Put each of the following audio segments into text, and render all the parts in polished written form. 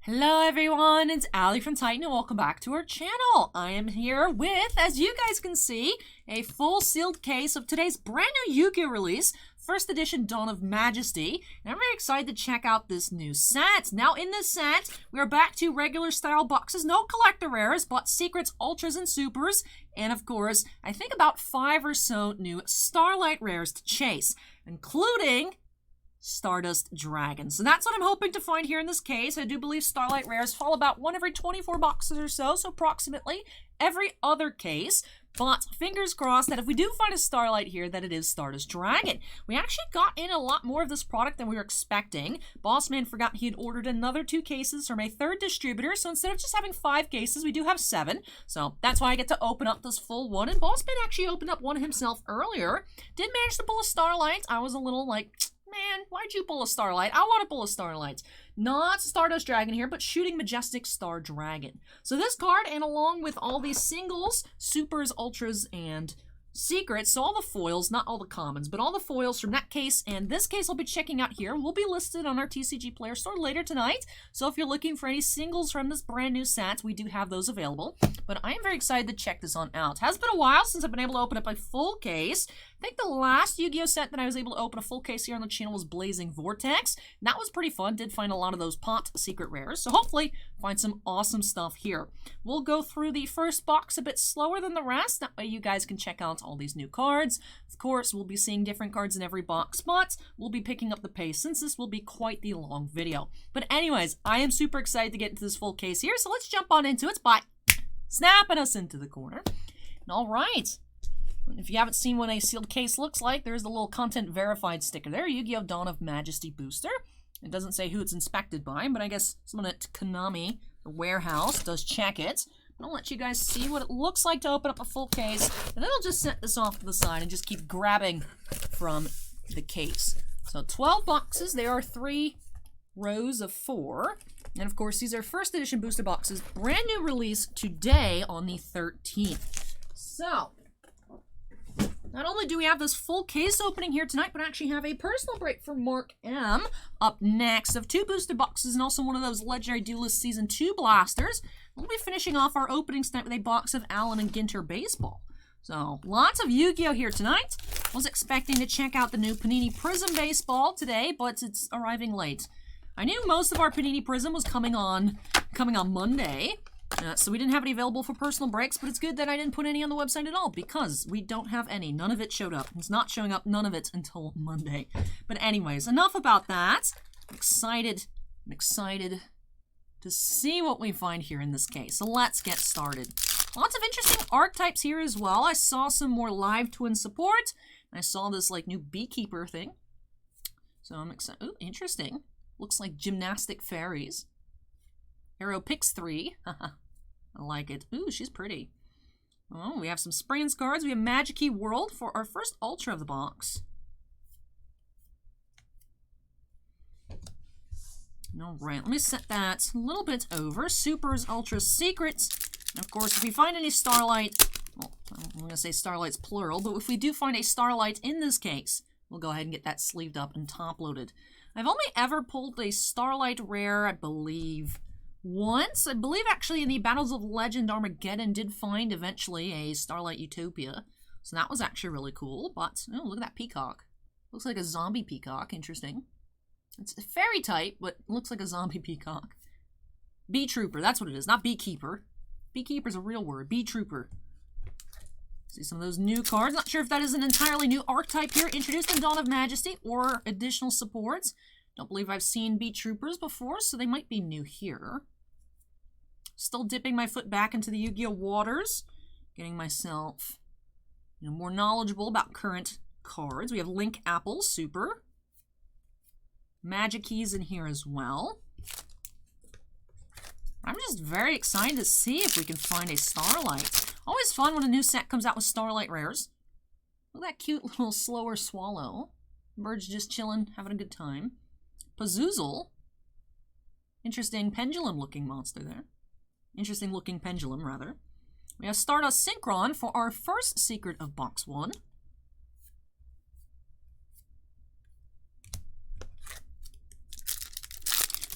Hello everyone, it's Ali from Titan and welcome back to our channel. I am here with, as you guys can see, a full sealed case of today's brand new Yu-Gi-Oh! Release, first edition Dawn of Majesty, and I'm very excited to check out this new set. Now in this set, we are back to regular style boxes, no collector rares, but secrets, ultras, and supers, and of course, I think about 5 or so new Starlight rares to chase, including Stardust Dragon. So that's what I'm hoping to find here in this case. I do believe Starlight rares fall about 1 every 24 boxes or so, so approximately every other case. But fingers crossed that if we do find a Starlight here, that it is Stardust Dragon. We actually got in a lot more of this product than we were expecting. Bossman forgot he had ordered another 2 cases from a 3rd distributor, so instead of just having 5 cases, we do have 7. So that's why I get to open up this full one. And Bossman actually opened up one himself earlier. Did manage to pull a Starlight. I was a little like, man, why'd you pull a Starlight? I want to pull a Starlight. Not Stardust Dragon here, but Shooting Majestic Star Dragon. So this card, and along with all these singles, supers, ultras, and secrets, so all the foils, not all the commons, but all the foils from that case and this case I'll be checking out here will be listed on our TCG Player Store later tonight. So if you're looking for any singles from this brand new set, we do have those available. But I am very excited to check this on out. It has been a while since I've been able to open up a full case. I think the last Yu-Gi-Oh! Set that I was able to open a full case here on the channel was Blazing Vortex. That was pretty fun. Did find a lot of those pot secret rares. So hopefully find some awesome stuff here. We'll go through the first box a bit slower than the rest. That way you guys can check out all these new cards. Of course, we'll be seeing different cards in every box, but we'll be picking up the pace since this will be quite the long video. But anyways, I am super excited to get into this full case here. So let's jump on into it by snapping us into the corner. And all right. If you haven't seen what a sealed case looks like, there's the little content verified sticker there, Yu-Gi-Oh! Dawn of Majesty booster. It doesn't say who it's inspected by, but I guess someone at Konami, the warehouse, does check it. I'll let you guys see what it looks like to open up a full case, and then I'll just set this off to the side and just keep grabbing from the case. So 12 boxes, there are 3 rows of 4. And of course, these are first edition booster boxes, brand new release today on the 13th. So not only do we have this full case opening here tonight, but I actually have a personal break for Mark M. up next of 2 booster boxes and also one of those Legendary Duelist Season 2 blasters. We'll be finishing off our opening tonight with a box of Allen and Ginter Baseball. So, lots of Yu-Gi-Oh! Here tonight. Was expecting to check out the new Panini Prism Baseball today, but it's arriving late. I knew most of our Panini Prism was coming on Monday. So we didn't have any available for personal breaks, but it's good that I didn't put any on the website at all because we don't have any. None of it showed up. It's not showing up, none of it, until Monday. But anyways, enough about that. I'm excited to see what we find here in this case. So let's get started. Lots of interesting archetypes here as well. I saw some more live twin support. I saw this like new beekeeper thing. So I'm excited. Ooh, interesting. Looks like gymnastic fairies. Arrow picks 3. I like it. Ooh, she's pretty. Oh, we have some Springs cards. We have Magic-y World for our first Ultra of the box. Alright, let me set that a little bit over. Supers, Ultras, Secrets. And of course, if we find any Starlight, well, I'm going to say Starlight's plural, but if we do find a Starlight in this case, we'll go ahead and get that sleeved up and top-loaded. I've only ever pulled a Starlight rare, I believe, once. I believe actually in the Battles of Legend Armageddon did find eventually a Starlight Utopia. So that was actually really cool. But, oh, look at that peacock. Looks like a zombie peacock. Interesting. It's a fairy type, but looks like a zombie peacock. Bee Trooper, that's what it is. Not Beekeeper. Beekeeper's a real word. Bee Trooper. See some of those new cards. Not sure if that is an entirely new archetype here introduced in Dawn of Majesty or additional supports. Don't believe I've seen Bee Troopers before, so they might be new here. Still dipping my foot back into the Yu-Gi-Oh! Waters. Getting myself more knowledgeable about current cards. We have Link Apple, super. Magic Keys in here as well. I'm just very excited to see if we can find a Starlight. Always fun when a new set comes out with Starlight rares. Look at that cute little slower swallow. Bird's just chilling, having a good time. Pazuzu. Interesting pendulum-looking monster there. Interesting-looking pendulum, rather. We have Stardust Synchron for our first secret of Box 1.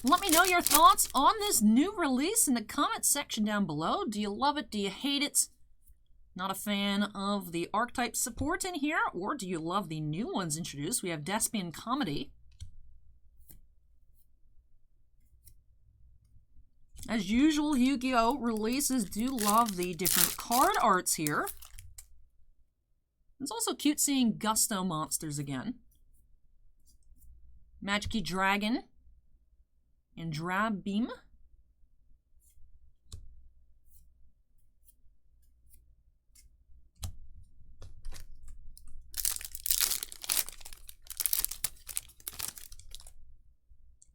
Let me know your thoughts on this new release in the comments section down below. Do you love it? Do you hate it? Not a fan of the archetype support in here? Or do you love the new ones introduced? We have Despian Comedy. As usual, Yu-Gi-Oh! Releases do love the different card arts here. It's also cute seeing Gusto monsters again. Magic Dragon and Drab Beam.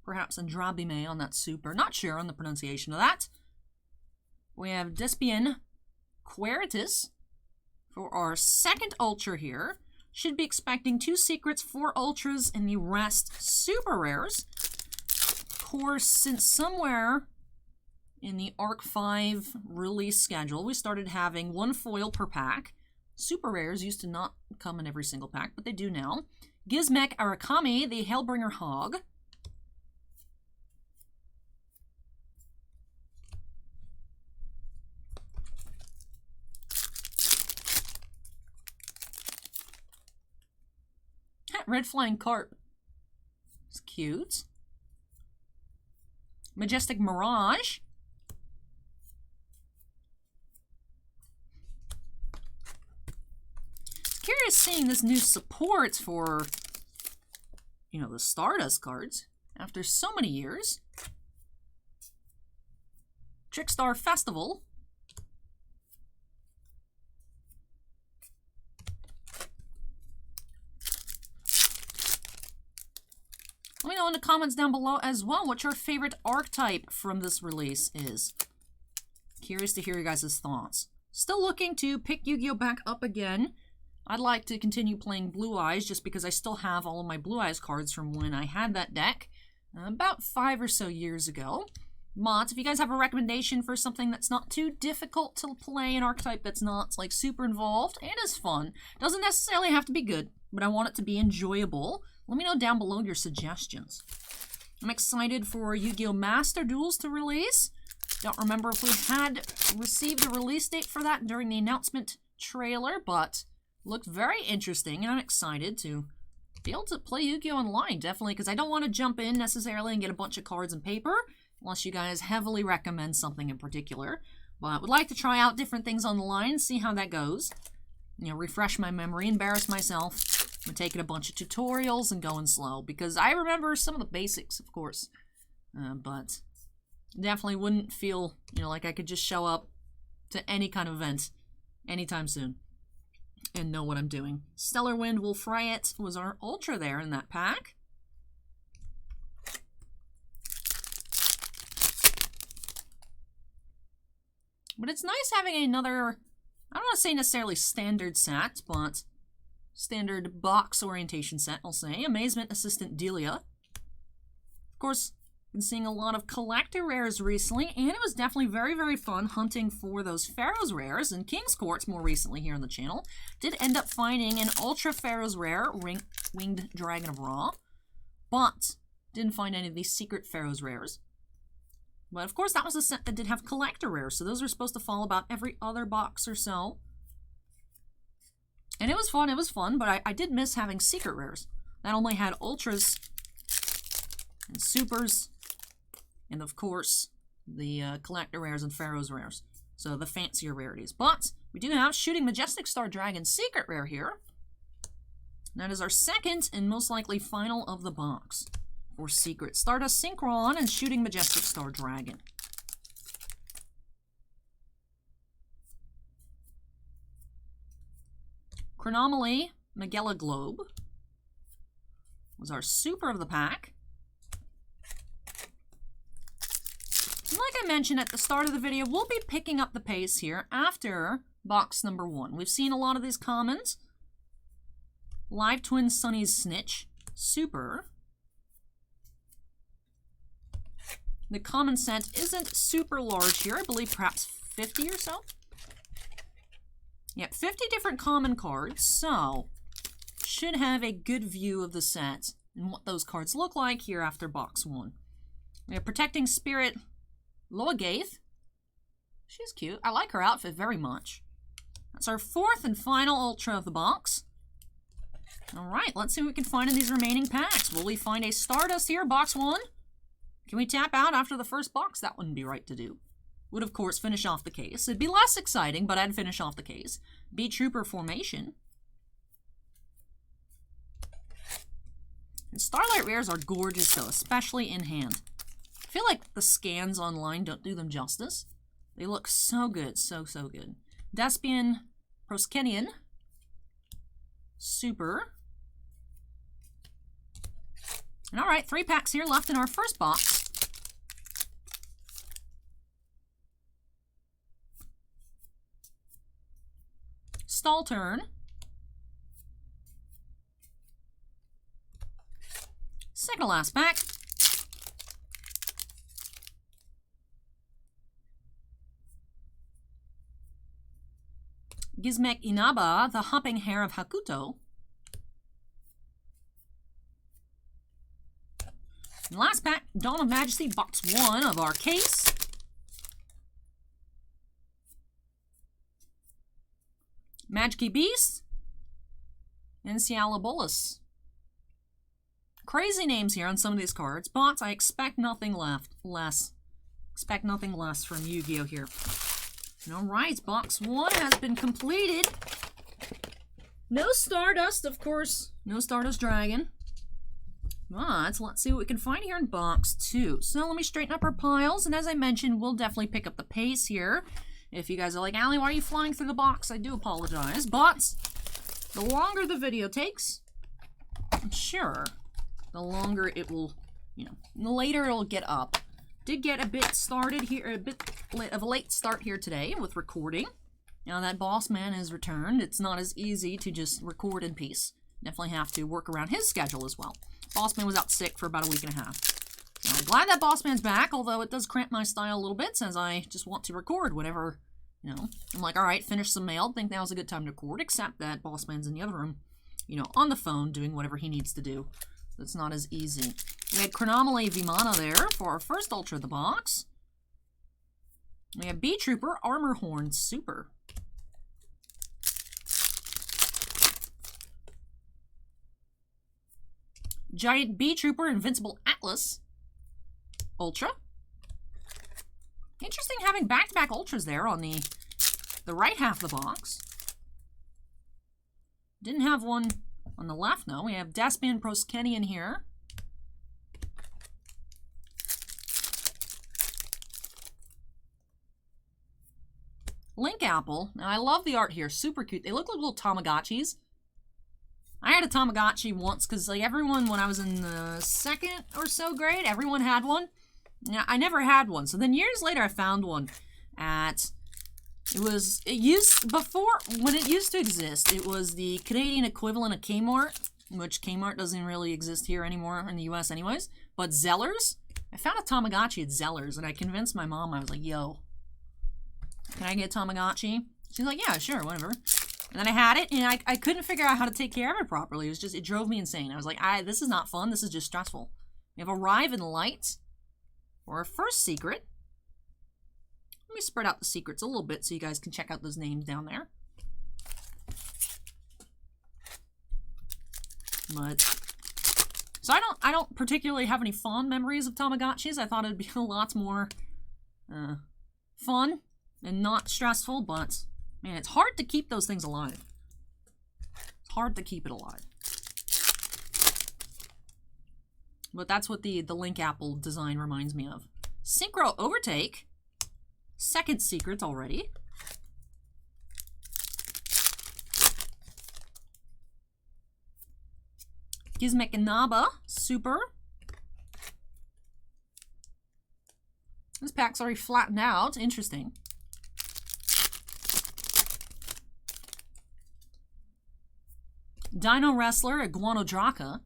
Perhaps Andrabime on that super. Not sure on the pronunciation of that. We have Despian Queritus for our second Ultra here. Should be expecting 2 secrets, 4 Ultras, and the rest super rares. Of course, since somewhere in the Arc 5 release schedule, we started having 1 foil per pack. Super rares used to not come in every single pack, but they do now. Gizmek Arakami, the Hellbringer Hog. Red Flying Carp. It's cute. Majestic Mirage. It's curious seeing this new support for, you know, the Stardust cards after so many years. Trickstar Festival. Let me know in the comments down below as well what your favorite archetype from this release is. Curious to hear you guys' thoughts. Still looking to pick Yu-Gi-Oh! Back up again. I'd like to continue playing Blue Eyes just because I still have all of my Blue Eyes cards from when I had that deck about 5 or so years ago. But if you guys have a recommendation for something that's not too difficult to play, an archetype that's not like super involved and is fun, doesn't necessarily have to be good, but I want it to be enjoyable, let me know down below your suggestions. I'm excited for Yu-Gi-Oh! Master Duels to release. Don't remember if we had received a release date for that during the announcement trailer, but looked very interesting, and I'm excited to be able to play Yu-Gi-Oh! Online, definitely, because I don't want to jump in necessarily and get a bunch of cards and paper, unless you guys heavily recommend something in particular. But would like to try out different things on the line, see how that goes. You know, refresh my memory, embarrass myself. I'm taking a bunch of tutorials and going slow, because I remember some of the basics, of course. But definitely wouldn't feel, you know, like I could just show up to any kind of event anytime soon and know what I'm doing. Stellar Wind Will Fry It was our Ultra there in that pack. But it's nice having another, I don't want to say necessarily standard set, but standard box orientation set, I'll say. Amazement Assistant Delia. Of course, been seeing a lot of collector rares recently, and it was definitely very, very fun hunting for those Pharaoh's rares and King's Courts more recently here on the channel. Did end up finding an Ultra Pharaoh's rare, Winged Dragon of Ra, but didn't find any of these secret Pharaoh's rares. But of course, that was a set that did have collector rares, so those were supposed to fall about every other box or so. And it was fun, but I did miss having secret rares. That only had Ultras and Supers, and of course, the collector rares and Pharaoh's rares. So the fancier rarities. But we do have Shooting Majestic Star Dragon secret rare here. And that is our second and most likely final of the box for secret. Stardust Synchron and Shooting Majestic Star Dragon. Chronomaly Magella Globe was our super of the pack. And like I mentioned at the start of the video, we'll be picking up the pace here after box number 1. We've seen a lot of these commons. Live Twin Sunny's Snitch, super. The common set isn't super large here. I believe perhaps 50 or so. Yeah, 50 different common cards, so should have a good view of the set and what those cards look like here after box 1. We have Protecting Spirit Loagath. She's cute. I like her outfit very much. That's our fourth and final Ultra of the box. Alright, let's see what we can find in these remaining packs. Will we find a Stardust here, box 1? Can we tap out after the first box? That wouldn't be right to do. Would, of course, finish off the case. It'd be less exciting, but I'd finish off the case. B-Trooper Formation. And Starlight rares are gorgeous, though, especially in hand. I feel like the scans online don't do them justice. They look so good, so good. Despian Proskenian. Super. And alright, 3 packs here left in our first box. Stall turn. Second to last pack. Gizmek Inaba, the Hopping Hare of Hakuto. And last pack, Dawn of Majesty, box 1 of our case. Magic Beast. And Cialabolus. Crazy names here on some of these cards. Bots, I expect nothing less. Expect nothing less from Yu-Gi-Oh! Here. Alright, box 1 has been completed. No Stardust, of course. No Stardust Dragon. But let's see what we can find here in box 2. So let me straighten up our piles. And as I mentioned, we'll definitely pick up the pace here. If you guys are like, Allie, why are you flying through the box? I do apologize. But the longer the video takes, sure, the longer it will, the later it'll get up. Did get a bit started here, a bit of a late start here today with recording. Now that boss man has returned, it's not as easy to just record in peace. Definitely have to work around his schedule as well. Boss man was out sick for about a week and a half. So I'm glad that boss man's back, although it does cramp my style a little bit since I just want to record whenever, I'm like, alright, finish some mail, think now's a good time to record, except that boss man's in the other room, on the phone doing whatever he needs to do. So it's not as easy. We had Chronomale Vimana there for our first Ultra of the box. We have B-Trooper Armor Horn Super. Giant B-Trooper Invincible Atlas Ultra. Interesting having back-to-back Ultras there on the right half of the box. Didn't have one on the left, no. We have Despian Proskenian here. Link Apple. Now, I love the art here. Super cute. They look like little Tamagotchis. I had a Tamagotchi once because, like, everyone, when I was in the 2nd or so grade, everyone had one. Yeah, I never had one. So then years later, I found one at... when it used to exist, it was the Canadian equivalent of Kmart, which Kmart doesn't really exist here anymore in the US anyways. But Zellers, I found a Tamagotchi at Zellers, and I convinced my mom. I was like, yo, can I get a Tamagotchi? She's like, yeah, sure, whatever. And then I had it, and I couldn't figure out how to take care of it properly. It drove me insane. I was like, this is not fun. This is just stressful. We have Arrive in Light for our first secret. Let me spread out the secrets a little bit so you guys can check out those names down there. So I don't particularly have any fond memories of Tamagotchis. I thought it'd be a lot more fun and not stressful, but man, it's hard to keep those things alive. It's hard to keep it alive. But that's what the Link Apple design reminds me of. Synchro Overtake. Second secret already. Gizmek Inaba Super. This pack's already flattened out. Interesting. Dino Wrestler Iguanodraka.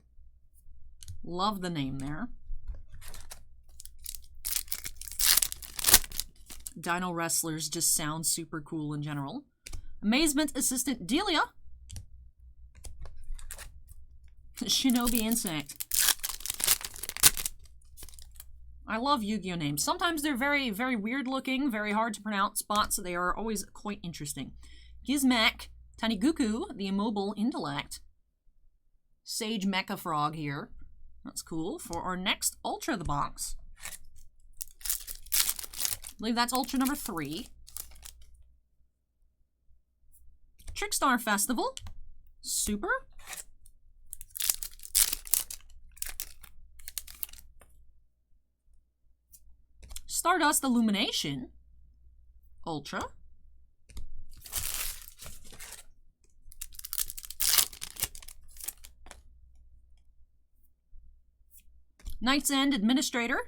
Love the name there. Dino Wrestlers just sound super cool in general. Amazement Assistant Delia. Shinobi Insect. I love Yu-Gi-Oh names. Sometimes they're very, very weird looking, very hard to pronounce, but they are always quite interesting. Gizmek, Taniguku, the Immobile Intellect. Sage Mecha Frog here. That's cool. For our next Ultra of the box. I believe that's Ultra number 3. Trickstar Festival. Super. Stardust Illumination. Ultra. Knight's End Administrator.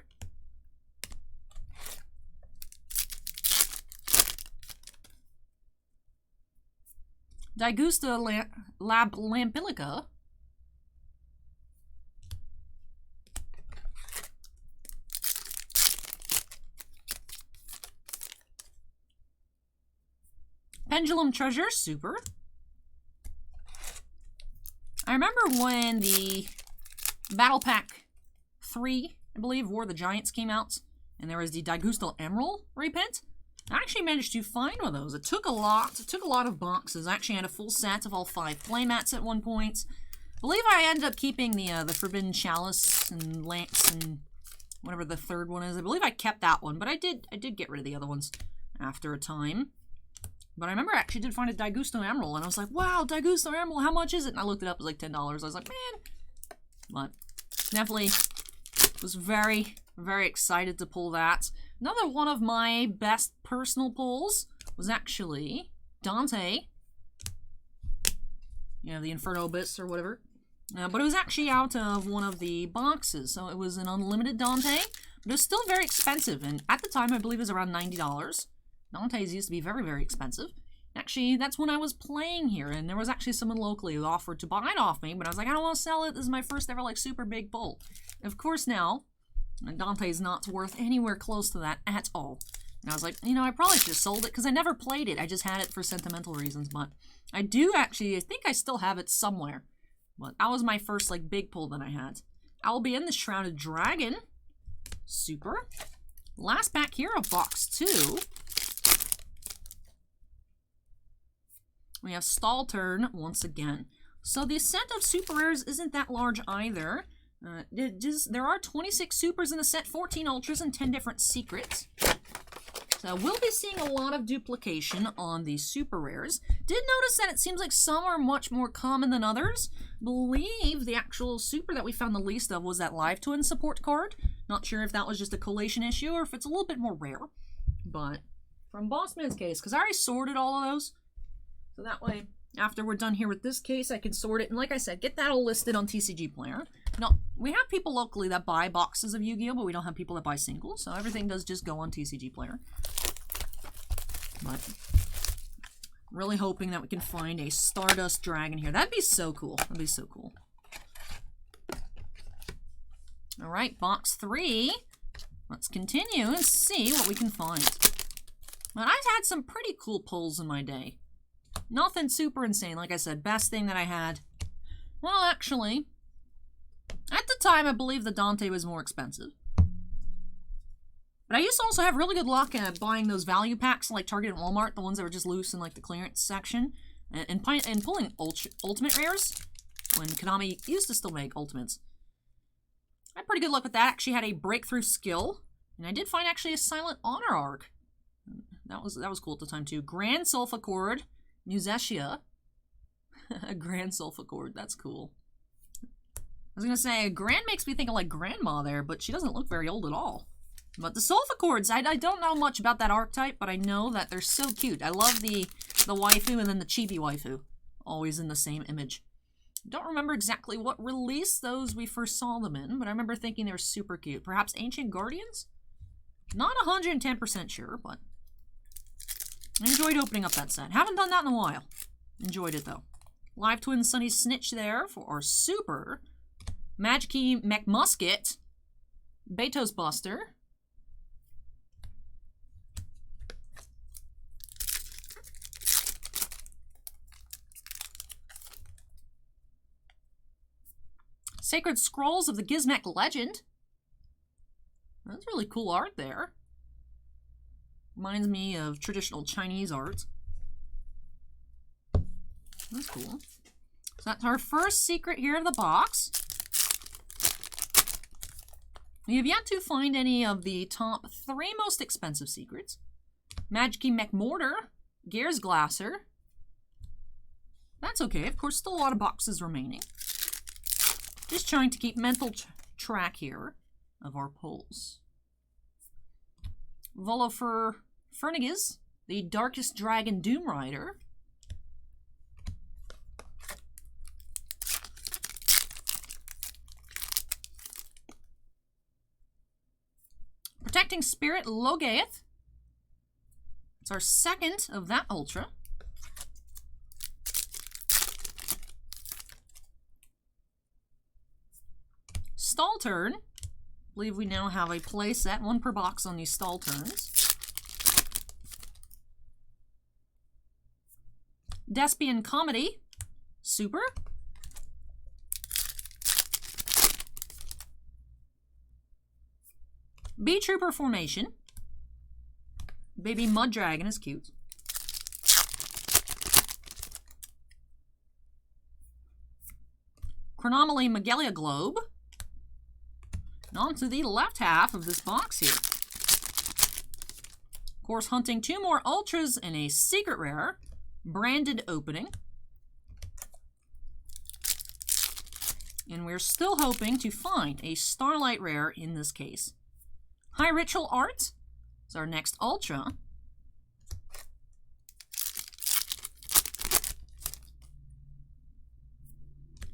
Daigusta Lab Lampilica. Pendulum Treasure, super. I remember when the Battle Pack 3, I believe, War of the Giants came out, and there was the Daigusta Emerald reprint. I actually managed to find one of those. It took a lot. It took a lot of boxes. I actually had a full set of all 5 playmats at one point. I believe I ended up keeping the Forbidden Chalice and Lance and whatever the third one is. I believe I kept that one, but I did get rid of the other ones after a time. But I remember I actually did find a Daigusta Emerald, and I was like, wow, Daigusta Emerald, how much is it? And I looked it up, it was like $10. I was like, man. But definitely was very, very excited to pull that. Another one of my best personal pulls was actually Dante. You know, the Inferno Abyss or whatever. But it was actually out of one of the boxes, so it was an unlimited Dante. But it was still very expensive, and at the time I believe it was around $90. Dante's used to be very, very expensive. Actually, that's when I was playing here, and there was actually someone locally who offered to buy it off me, but I was like, I don't want to sell it. This is my first ever, like, super big pull. Of course, now, Dante's not worth anywhere close to that at all. And I was like, you know, I probably should have sold it, because I never played it. I just had it for sentimental reasons, but I do actually, I think I still have it somewhere. But that was my first, like, big pull that I had. I'll be in the Shrouded Dragon. Super. Last pack here of box 2. We have Stall Turn once again. So the set of super rares isn't that large either. There are 26 supers in the set, 14 ultras, and 10 different secrets. So we'll be seeing a lot of duplication on the super rares. Did notice that it seems like some are much more common than others. Believe the actual super that we found the least of was that Live Twin support card. Not sure if that was just a collation issue or if it's a little bit more rare. But from Bossman's case, because I already sorted all of those. So that way, after we're done here with this case, I can sort it. And like I said, get that all listed on TCG Player. No, we have people locally that buy boxes of Yu-Gi-Oh! But we don't have people that buy singles. So everything does just go on TCG Player. But really hoping that we can find a Stardust Dragon here. That'd be so cool. That'd be so cool. Alright, box 3. Let's continue and see what we can find. Now, I've had some pretty cool pulls in my day. Nothing super insane. Like I said, best thing that I had. Well, actually, at the time, I believe the Dante was more expensive. But I used to also have really good luck at buying those value packs like Target and Walmart, the ones that were just loose in like the clearance section, and pulling ultimate rares when Konami used to still make ultimates. I had pretty good luck with that. Actually had a breakthrough skill, and I did find actually a Silent Honor arc. That was cool at the time too. Grand Sulfa Chord, Musetia. A Grand Sulfa Chord, that's cool. I was gonna say, Grand makes me think of like Grandma there, but she doesn't look very old at all. But the Sulfa Chords, I don't know much about that archetype, but I know that they're so cute. I love the waifu and then the chibi waifu, always in the same image. Don't remember exactly what release those we first saw them in, but I remember thinking they were super cute. Perhaps Ancient Guardians? Not 110% sure, but I enjoyed opening up that set. Haven't done that in a while. Enjoyed it, though. Live Twin Sunny Snitch there for our super. Magic-Key McMusket. Beto's Buster. Sacred Scrolls of the Gizmek Legend. That's really cool art there. Reminds me of traditional Chinese art. That's cool. So that's our first secret here of the box. We have yet to find any of the top 3 most expensive secrets. MAJESTY McMortar, Gears Glasser. That's okay, of course, still a lot of boxes remaining. Just trying to keep mental track here of our pulls. Volofer Fernigas, the Darkest Dragon Doom Rider. Protecting Spirit Logaeth. It's our second of that Ultra. Stall Turn. I believe we now have a play set, 1 per box on these stall turns. Despian Comedy. Super. Bee Trooper Formation. Baby Mud Dragon is cute. Chronomaly Magellia Globe. And on to the left half of this box here. Of course, hunting 2 more Ultras and a secret rare. Branded opening. And we're still hoping to find a Starlight rare in this case. High Ritual Art is our next Ultra.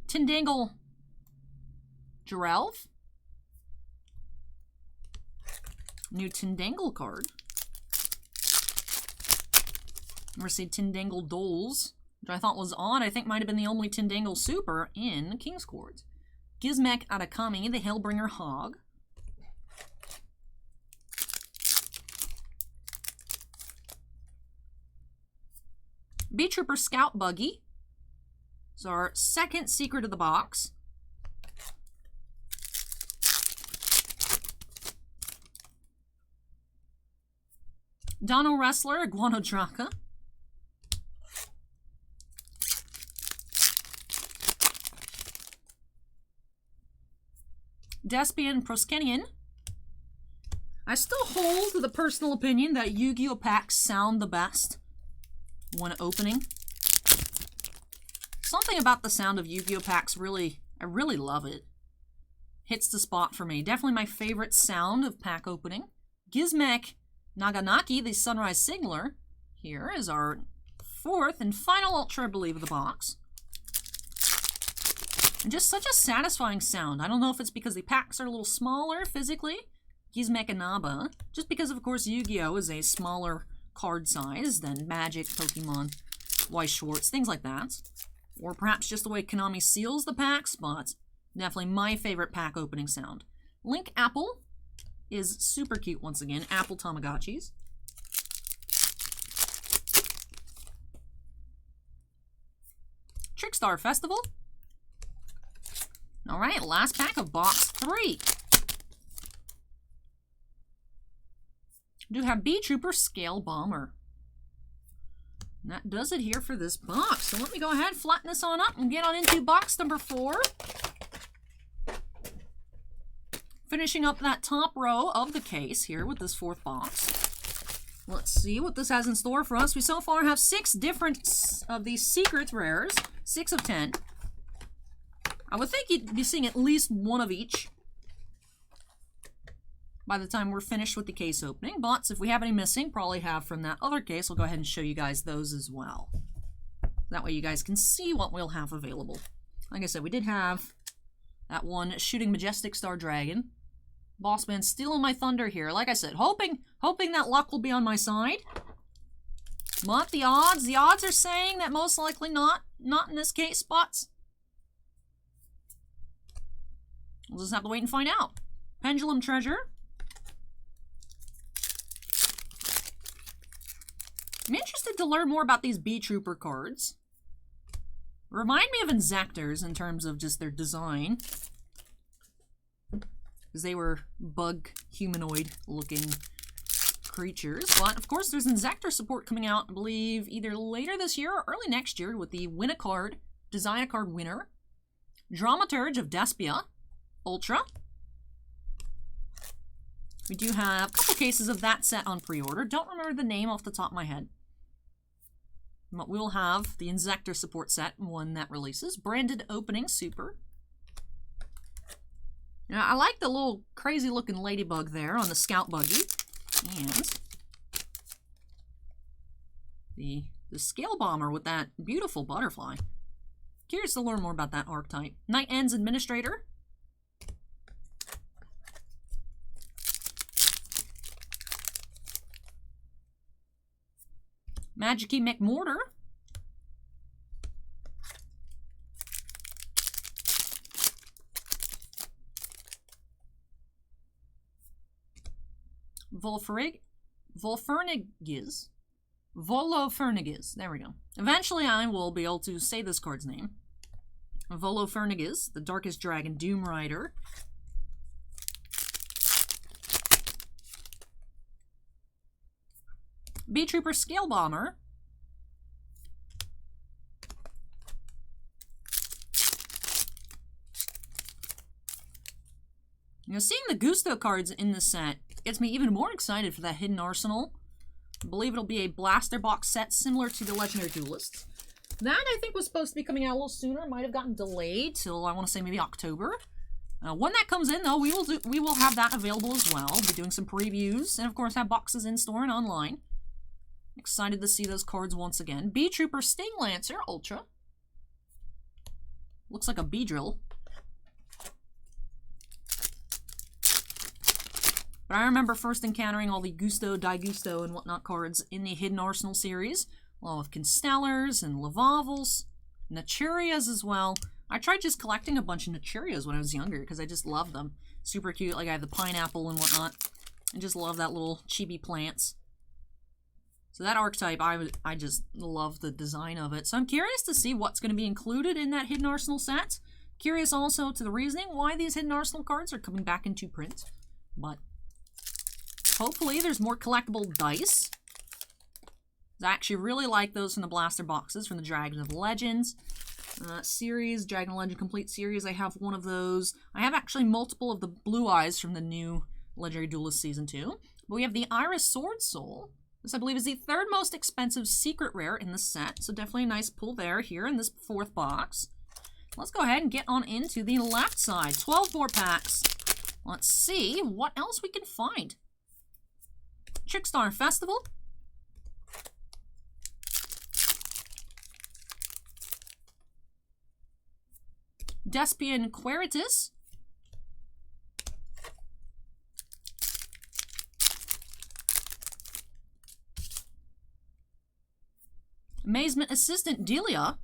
Tindangle Jirelv. New Tindangle card. We received Tindangle Doles, which I thought was odd. I think might have been the only Tindangle Super in King's Court. Gizmek Atakami, the Hellbringer Hog. Bee Trooper Scout Buggy. It's our second secret of the box. Dono Wrestler Iguanodraka. Despian Proskenian. I still hold to the personal opinion that Yu-Gi-Oh! Packs sound the best when opening. Something about the sound of Yu-Gi-Oh! Packs I really love it. Hits the spot for me. Definitely my favorite sound of pack opening. Gizmek Naganaki, the Sunrise Signaler. Here is our 4th and final Ultra, I believe, of the box. And just such a satisfying sound. I don't know if it's because the packs are a little smaller physically. Gizmek Inaba. Just because, of course, Yu-Gi-Oh! Is a smaller card size than Magic, Pokemon, Weiss Schwartz, things like that. Or perhaps just the way Konami seals the packs, but definitely my favorite pack opening sound. Link Apple is super cute once again. Apple Tamagotchis. Trickstar Festival. Alright, last pack of box 3. We do have Bee Trooper Scale Bomber. And that does it here for this box. So let me go ahead, flatten this on up, and get on into box number 4. Finishing up that top row of the case here with this 4th box. Let's see what this has in store for us. We so far have 6 different of these secret rares. 6 of 10. I would think you'd be seeing at least one of each by the time we're finished with the case opening. But if we have any missing, probably have from that other case, I'll go ahead and show you guys those as well. That way you guys can see what we'll have available. Like I said, we did have that one Shooting Majestic Star Dragon. Bossman stealing my thunder here. Like I said, hoping that luck will be on my side. But the odds are saying that most likely not in this case, spots. We'll just have to wait and find out. Pendulum Treasure. I'm interested to learn more about these Bee Trooper cards. Remind me of Insectors in terms of just their design. because they were bug humanoid looking creatures. But of course there's Inzektor support coming out, I believe either later this year or early next year, with the win a card, design a card winner. Dramaturge of Despia Ultra. We do have a couple cases of that set on pre-order. Don't remember the name off the top of my head. But we'll have the Inzektor support set when that releases. Branded opening, super. Now, I like the little crazy looking ladybug there on the scout buggy. And the scale bomber with that beautiful butterfly. Curious to learn more about that archetype. Night Ends Administrator. Magic-y McMortar. Volofernigis. There we go. Eventually I will be able to say this card's name. Volofernigis, the Darkest Dragon Doom Rider. B-Trooper Scale Bomber. You know, seeing the Gusto cards in this set gets me even more excited for that Hidden Arsenal. I believe it'll be a blaster box set similar to the Legendary Duelists. That, I think, was supposed to be coming out a little sooner. Might have gotten delayed till, I want to say, maybe October. When that comes in, though, we will have that available as well. We'll be doing some previews, and of course have boxes in store and online. Excited to see those cards once again. B-Trooper Sting Lancer Ultra. Looks like a B-Drill. But I remember first encountering all the Gusto, Daigusto, and whatnot cards in the Hidden Arsenal series, along with Constellars and Lavavels, Naturias as well. I tried just collecting a bunch of Naturias when I was younger because I just love them. Super cute, like I have the pineapple and whatnot. I just love that little chibi plants. So that archetype, I just love the design of it. So I'm curious to see what's going to be included in that Hidden Arsenal set. Curious also to the reasoning why these Hidden Arsenal cards are coming back into print. But hopefully there's more collectible dice. I actually really like those from the blaster boxes from the Dragon of Legends series, Dragon of Legend Complete series. I have one of those. I have actually multiple of the Blue Eyes from the new Legendary Duelist Season 2. But we have the Iris Sword Soul. This, I believe, is the third most expensive secret rare in the set. So definitely a nice pull there here in this fourth box. Let's go ahead and get on into the left side. 12 more packs. Let's see what else we can find. Trickstar Festival. Despian Queritus. Amazement Assistant Delia.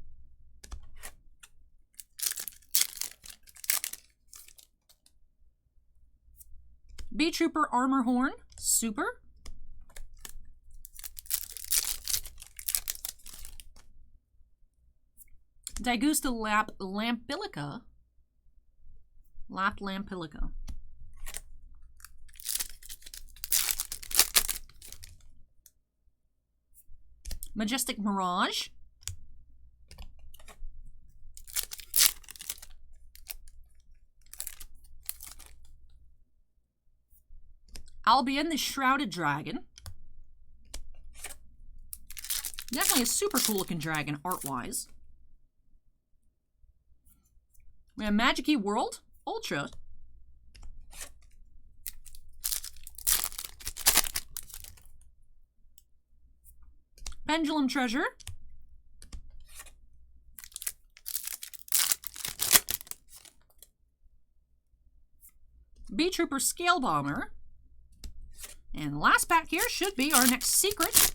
B-Trooper Armor Horn. Super. Daigusto Lampilica. Lampilica. Majestic Mirage. Albion the Shrouded Dragon. Definitely a super cool looking dragon art-wise. We have Magic-y World Ultra. Pendulum Treasure. B-Trooper Scale Bomber. And the last pack here should be our next secret.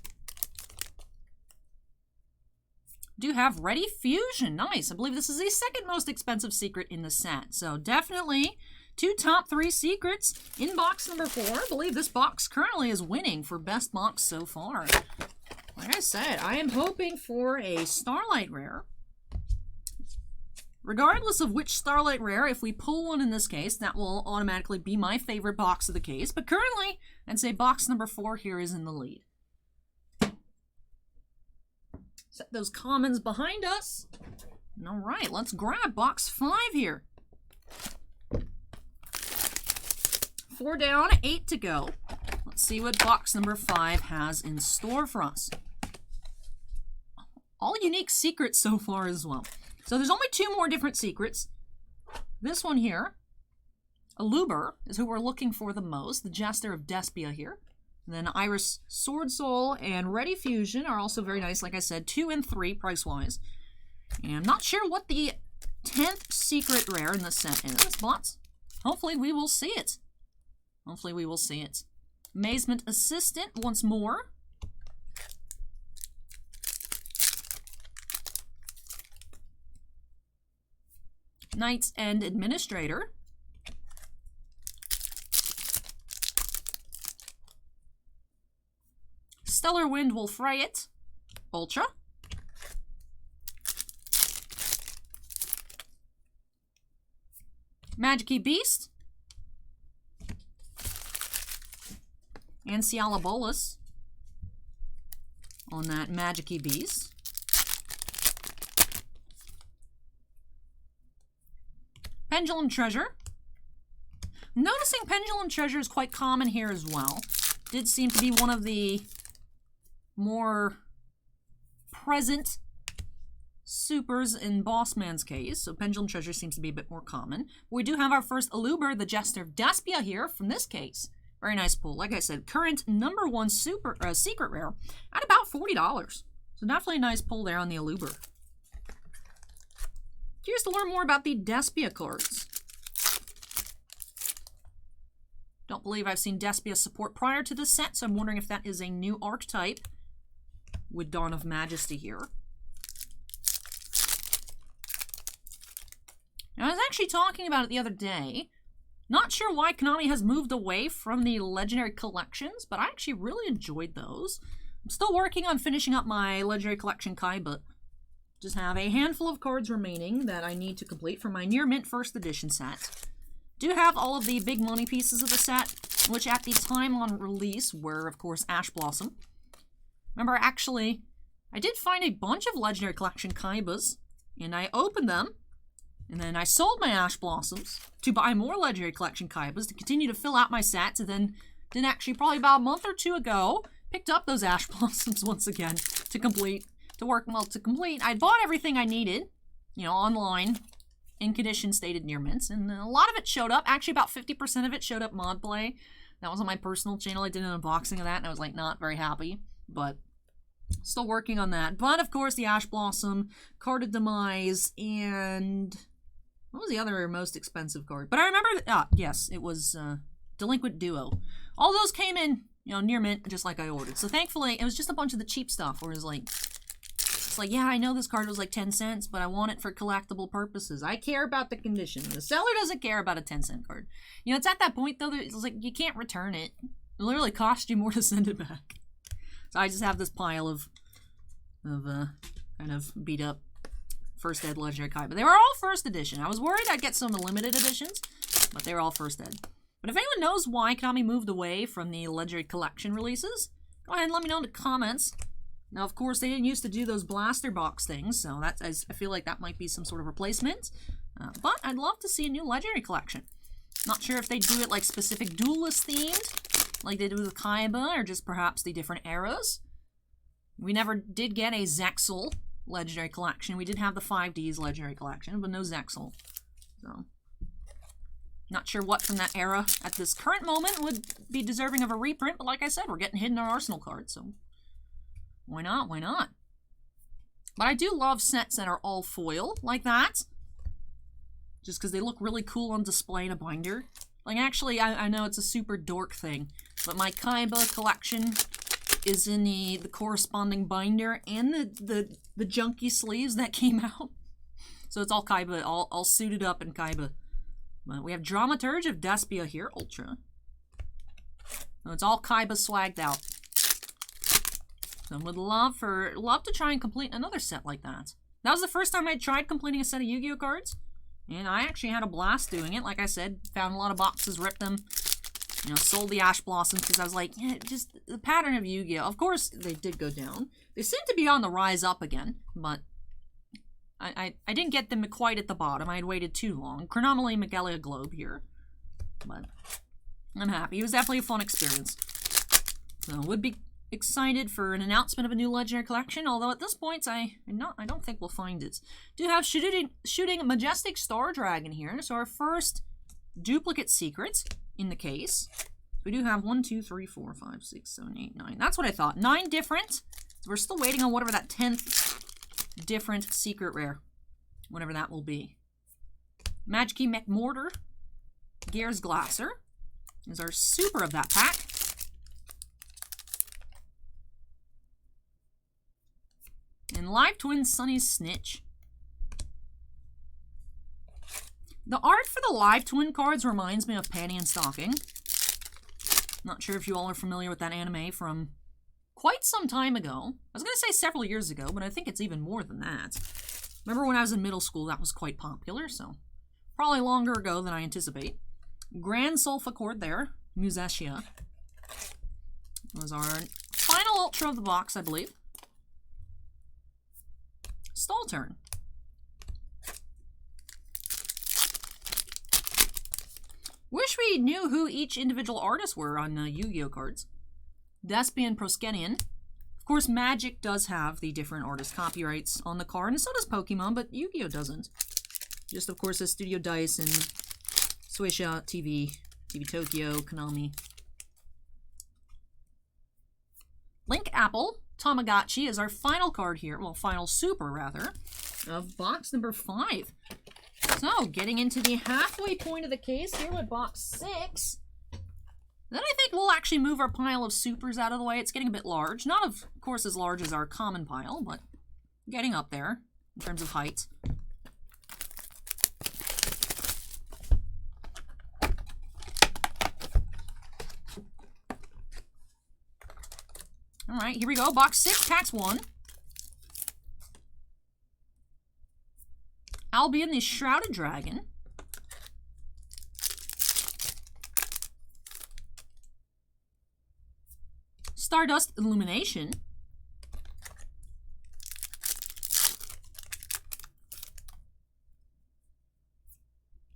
Do have Ready Fusion. Nice. I believe this is the second most expensive secret in the set. So definitely two top 3 secrets in box number 4. I believe this box currently is winning for best box so far. Like I said, I am hoping for a Starlight rare. Regardless of which Starlight rare, if we pull one in this case, that will automatically be my favorite box of the case. But currently, I'd say box number 4 here is in the lead. Set those commons behind us. All right, let's grab box 5 here. 4 down, 8 to go. Let's see what box number 5 has in store for us. All unique secrets so far as well. So there's only 2 more different secrets. This one here, Aluber, is who we're looking for the most. The Jester of Despia here. And then Iris Sword Soul and Ready Fusion are also very nice, like I said, 2 and 3 price-wise. And I'm not sure what the 10th secret rare in this set is, but hopefully we will see it. Hopefully we will see it. Amazement Assistant once more. Knight's End Administrator. Stellar Wind will fray it. Ultra. Magic-y Beast. And Ciala Bolus on that Magic-y Beast. Pendulum Treasure. Noticing Pendulum Treasure is quite common here as well. Did seem to be one of the more present supers in Bossman's case, so Pendulum Treasure seems to be a bit more common. We do have our first Aluber, the Jester of Despia here from this case. Very nice pull. Like I said, current #1 secret rare at about $40. So definitely a nice pull there on the Aluber. Curious to learn more about the Despia cards. Don't believe I've seen Despia support prior to this set, so I'm wondering if that is a new archetype with Dawn of Majesty here. Now, I was actually talking about it the other day. Not sure why Konami has moved away from the Legendary Collections, but I actually really enjoyed those. I'm still working on finishing up my Legendary Collection Kaiba. Just have a handful of cards remaining that I need to complete for my Near Mint First Edition set. Do have all of the big money pieces of the set, which at the time on release were, of course, Ash Blossom. Remember, actually, I did find a bunch of Legendary Collection Kaibas, and I opened them, and then I sold my Ash Blossoms to buy more Legendary Collection Kaibas to continue to fill out my sets, and then actually probably about a month or 2 ago, picked up those Ash Blossoms once again to complete. I bought everything I needed, you know, online, in condition stated near mints, and a lot of it showed up. Actually, about 50% of it showed up mod play. That was on my personal channel. I did an unboxing of that, and I was, like, not very happy, but still working on that. But, of course, the Ash Blossom, Card of Demise, and what was the other most expensive card? But I remember, yes, it was Delinquent Duo. All those came in, you know, near mint, just like I ordered. So, thankfully, it was just a bunch of the cheap stuff, where it was like, it's like, yeah, I know this card was like 10 cents, but I want it for collectible purposes. I care about the condition. The seller doesn't care about a 10-cent card. You know, it's at that point, though, that it's like, you can't return it. It literally costs you more to send it back. So I just have this pile of kind of beat up First Ed Legendary Kai. But they were all First Edition. I was worried I'd get some of the limited editions, but they were all First Ed. But if anyone knows why Konami moved away from the Legendary Collection releases, go ahead and let me know in the comments. Now, of course, they didn't used to do those blaster box things, so I feel like that might be some sort of replacement. But I'd love to see a new Legendary Collection. Not sure if they do it like specific duelist themed, like they do with Kaiba, or just perhaps the different eras. We never did get a Zexal Legendary Collection. We did have the 5Ds Legendary Collection, but no Zexal. So, not sure what from that era at this current moment would be deserving of a reprint, but like I said, we're getting Hidden Arsenal cards, so why not? Why not? But I do love sets that are all foil like that, just because they look really cool on display in a binder. Like, actually, I know it's a super dork thing, but my Kaiba collection is in the corresponding binder and the junky sleeves that came out. So it's all Kaiba, all suited up in Kaiba. But we have Dramaturge of Despia here, Ultra. So it's all Kaiba swagged out. So would love to try and complete another set like that. That was the first time I tried completing a set of Yu-Gi-Oh cards. And I actually had a blast doing it. Like I said, found a lot of boxes, ripped them. You know, sold the Ash Blossoms because I was like, yeah, just the pattern of Yu-Gi-Oh! Of course, they did go down. They seem to be on the rise up again, but I didn't get them quite at the bottom. I had waited too long. Chronomally Megalia Globe here. But I'm happy. It was definitely a fun experience. So, would be excited for an announcement of a new Legendary Collection, although at this point, I don't think we'll find it. Do have shooting Majestic Star Dragon here, so our first duplicate secret in the case. We do have 1, 2, 3, 4, 5, 6, 7, 8, 9. That's what I thought. 9 different. So we're still waiting on whatever that 10th different secret rare, whatever that will be. Magikey McMortar, Gears Glasser is our super of that pack. And Live Twin Sunny's Snitch. The art for the Live Twin cards reminds me of Panty and Stocking. Not sure if you all are familiar with that anime from quite some time ago. I was going to say several years ago, but I think it's even more than that. Remember when I was in middle school, that was quite popular, so probably longer ago than I anticipate. Grand Sulfur there, Musashi. Was our final ultra of the box, I believe. Stall turn. Wish we knew who each individual artists were on Yu-Gi-Oh cards. Despian Proskenian. Of course, Magic does have the different artist copyrights on the card, and so does Pokemon, but Yu-Gi-Oh doesn't. Just, of course, as Studio Dice and Suisha TV, TV Tokyo, Konami. Link Apple, Tamagotchi is our final card here, well, final super, rather, of box number 5. So, getting into the halfway point of the case here with box 6. Then I think we'll actually move our pile of supers out of the way. It's getting a bit large. Not, of course, as large as our common pile, but getting up there in terms of height. All right, here we go. Box 6, packs 1. Albion the Shrouded Dragon. Stardust Illumination.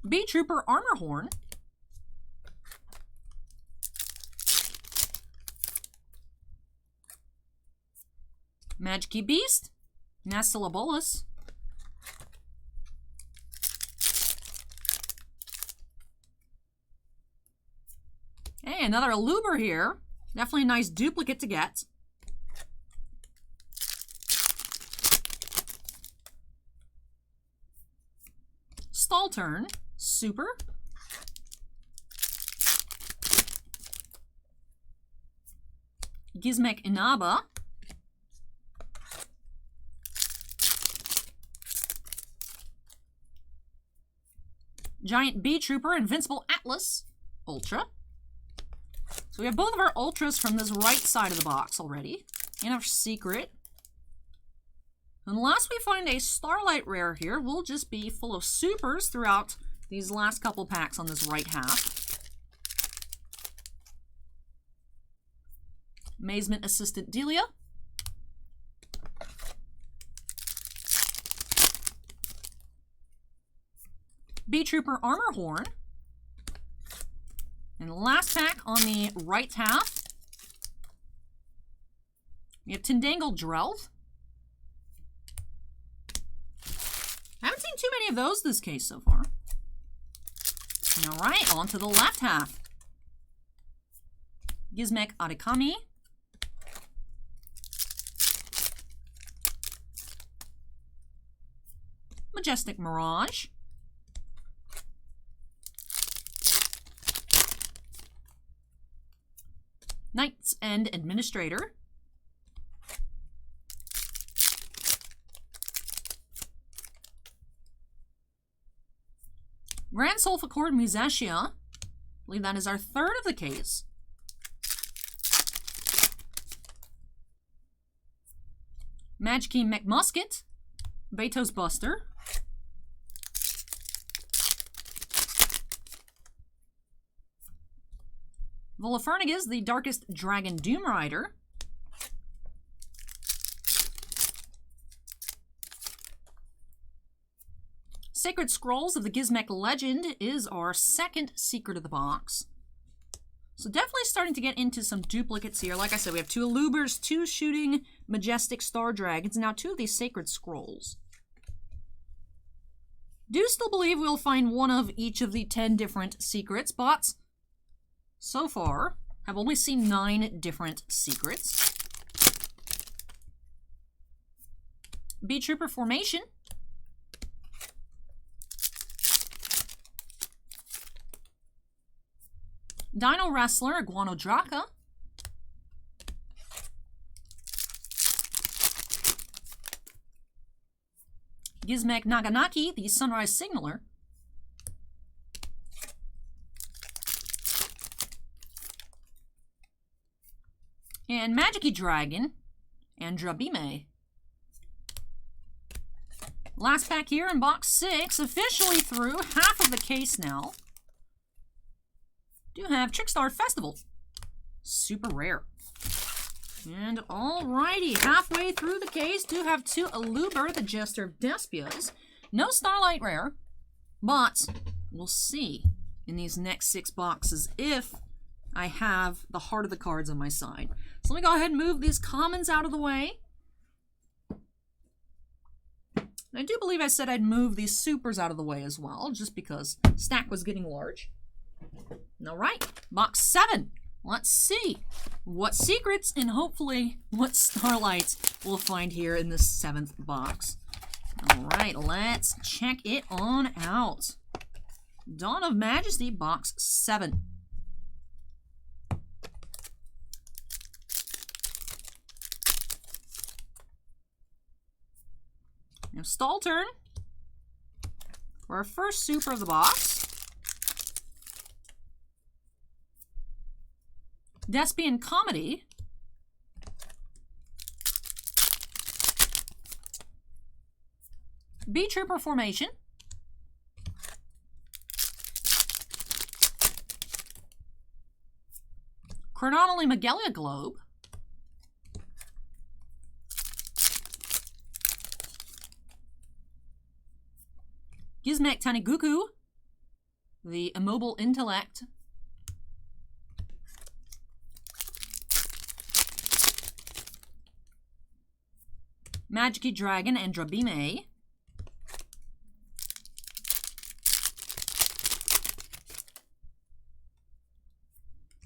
Bee Trooper Armor Horn. Magikey Beast. Nastilabolus. Hey, another Aluber here. Definitely a nice duplicate to get. Stall turn. Super. Gizmek Inaba. Giant Bee Trooper Invincible Atlas. Ultra. So we have both of our ultras from this right side of the box already. And our secret. Unless we find a Starlight rare here, we'll just be full of supers throughout these last couple packs on this right half. Amazement Assistant Delia. Bee Trooper Armor Horn. And last pack on the right half, we have Tindangle Drelv. Haven't seen too many of those this case so far. All right, on to the left half. Gizmek Adekami. Majestic Mirage. Knight's End Administrator. Grand Sulfur Musashi. I believe that is our third of the case. Magikey McMusket. Beto's Buster. Volifernigas, the Darkest Dragon Doom Rider. Sacred Scrolls of the Gizmek Legend is our second secret of the box. So definitely starting to get into some duplicates here. Like I said, we have 2 Alubers, 2 Shooting Majestic Star Dragons, now 2 of these Sacred Scrolls. Do still believe we'll find one of each of the 10 different secrets, but so far have only seen 9 different secrets. B Trooper Formation. Dino Wrestler, Iguanodraka. Gizmek Naganaki, the Sunrise Signaler. And Magic Dragon, Andrabime. Last pack here in box 6, officially through half of the case now. Do have Trickstar Festival. Super rare. And alrighty, halfway through the case, do have 2 Aluber, the Jester of Despias. No Starlight rare, but we'll see in these next 6 boxes if I have the heart of the cards on my side. So let me go ahead and move these commons out of the way. I do believe I said I'd move these supers out of the way as well, just because stack was getting large. Alright, box 7. Let's see what secrets and hopefully what Starlights we'll find here in this 7th box. Alright, let's check it on out. Dawn of Majesty, box 7. Now, stall turn for our first super of the box. Despian Comedy. B Trooper Formation. Chrononally Magellia Globe. Gizmek Taniguku, the Immobile Intellect. Magic Dragon Andrabime.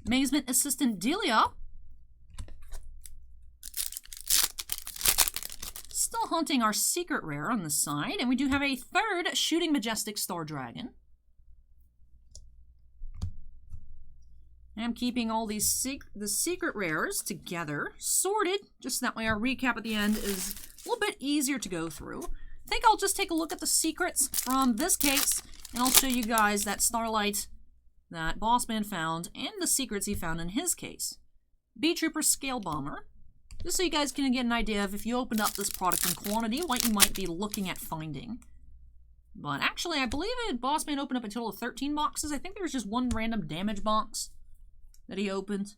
Amazement Assistant Delia. Still hunting our secret rare on the side, and we do have a 3rd Shooting Majestic Star Dragon. I'm keeping all these the secret rares together, sorted, just that way our recap at the end is a little bit easier to go through. I think I'll just take a look at the secrets from this case, and I'll show you guys that Starlight that Bossman found, and the secrets he found in his case. B Trooper Scale Bomber, just so you guys can get an idea of if you open up this product in quantity, what you might be looking at finding. But actually, I believe Bossman opened up a total of 13 boxes. I think there was just one random damage box that he opened.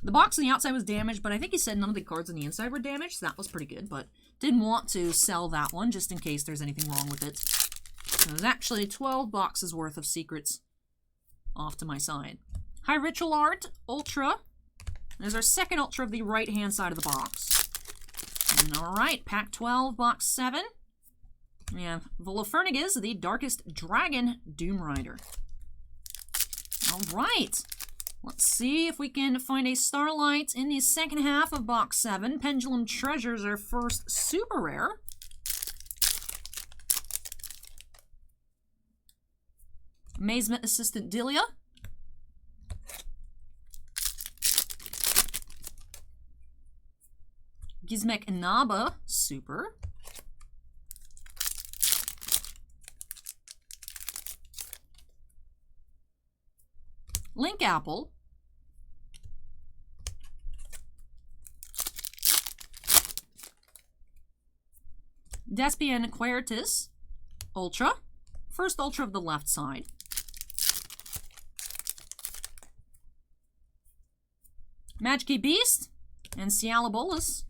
The box on the outside was damaged, but I think he said none of the cards on the inside were damaged, so that was pretty good, but didn't want to sell that one just in case there's anything wrong with it. So there's actually 12 boxes worth of secrets off to my side. High Ritual Art, Ultra. There's our second Ultra of the right-hand side of the box. And alright, pack 12, box 7. We have Volifernigas, the Darkest Dragon Doom Rider. Alright, let's see if we can find a Starlight in the second half of box 7. Pendulum Treasures, our first super rare. Amazement Assistant Delia. Gizmek Inaba, super. Link Apple. Despian Quertus, Ultra. First Ultra of the left side. MAJESTY Beast and Starlight.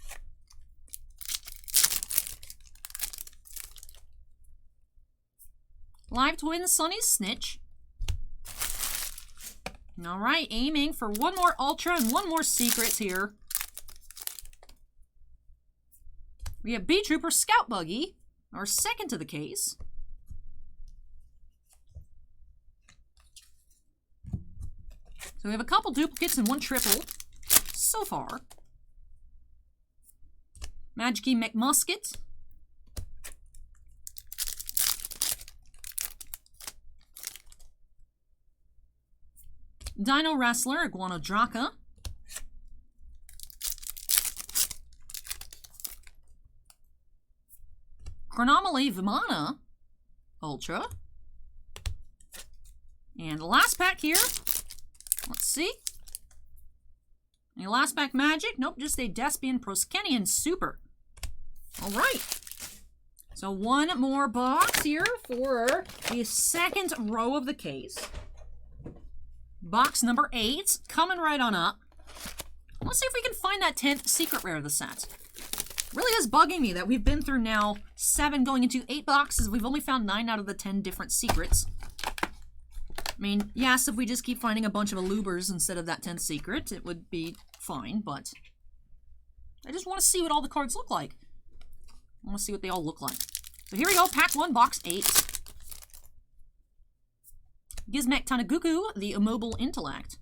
Live Twin Sunny Snitch. Alright, aiming for one more Ultra and one more Secrets here. We have B-Trooper Scout Buggy, our second to the case. So we have a couple duplicates and one triple so far. MAJESTY McMusket. Dino Wrestler, Iguana Draka. Chronomaly Vimana, Ultra. And the last pack here. Let's see. Any last pack magic? Nope, just a Despian Proskenian Super. Alright. So one more box here for the second row of the case. Box number 8, coming right on up. Let's see if we can find that 10th secret rare of the set. Really is bugging me that we've been through now 7 going into 8 boxes. We've only found 9 out of the 10 different secrets. I mean, yes, if we just keep finding a bunch of Alubers instead of that 10th secret, it would be fine, but I just want to see what all the cards look like. I want to see what they all look like. So here we go, pack 1, box 8. Gizmek Tanaguku, the Immobile Intellect.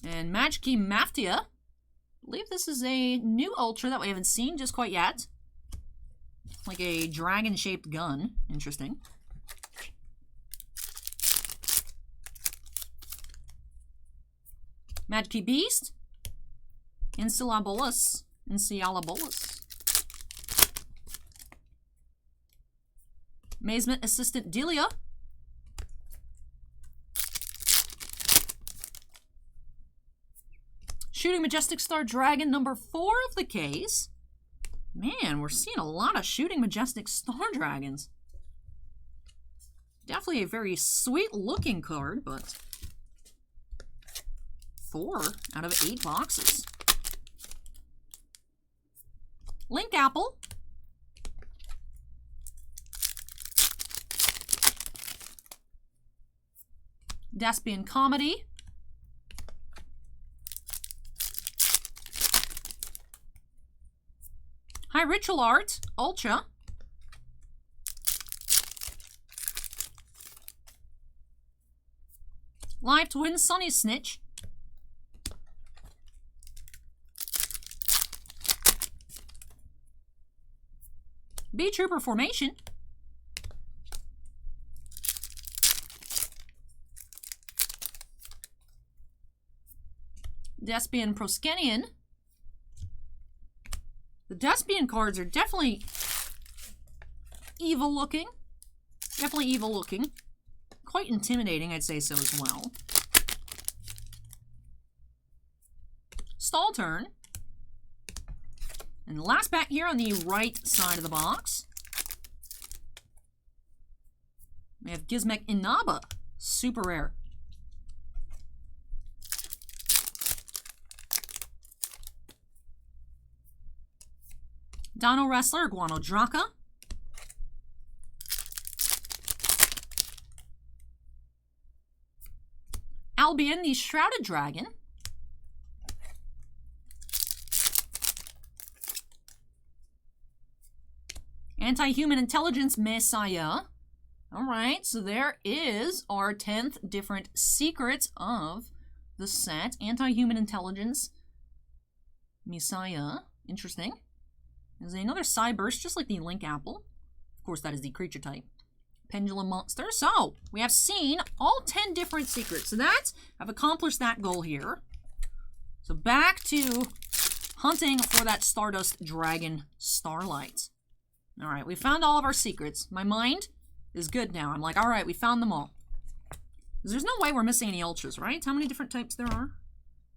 And MAJESTY Maftia. I believe this is a new Ultra that we haven't seen just quite yet. Like a dragon-shaped gun. Interesting. MAJESTY Beast. Installabolus. Amazement Assistant Delia. Shooting Majestic Star Dragon, number 4 of the case. Man, we're seeing a lot of Shooting Majestic Star Dragons. Definitely a very sweet looking card, but 4 out of 8 boxes. Link Apple. Despian Comedy. High Ritual Art, Ultra. Live Twin Sunny Snitch. B-Trooper Formation. Despian Proskenian. The Despian cards are definitely evil looking. Definitely evil looking. Quite intimidating, I'd say so as well. Stall Turn. And the last pack here on the right side of the box. We have Gizmek Inaba. Super rare. Dino Wrestler, Iguana Draka. Albion, the Shrouded Dragon. Anti-Human Intelligence Messiah. Alright, so there is our 10th different secrets of the set. Anti-Human Intelligence Messiah. Interesting. There's another Cyburst, just like the Link Apple. Of course, that is the creature type. Pendulum Monster. So, we have seen all 10 different secrets. So I've accomplished that goal here. So back to hunting for that Stardust Dragon Starlight. Alright, we found all of our secrets. My mind is good now. I'm like, alright, we found them all. There's no way we're missing any Ultras, right? How many different types there are?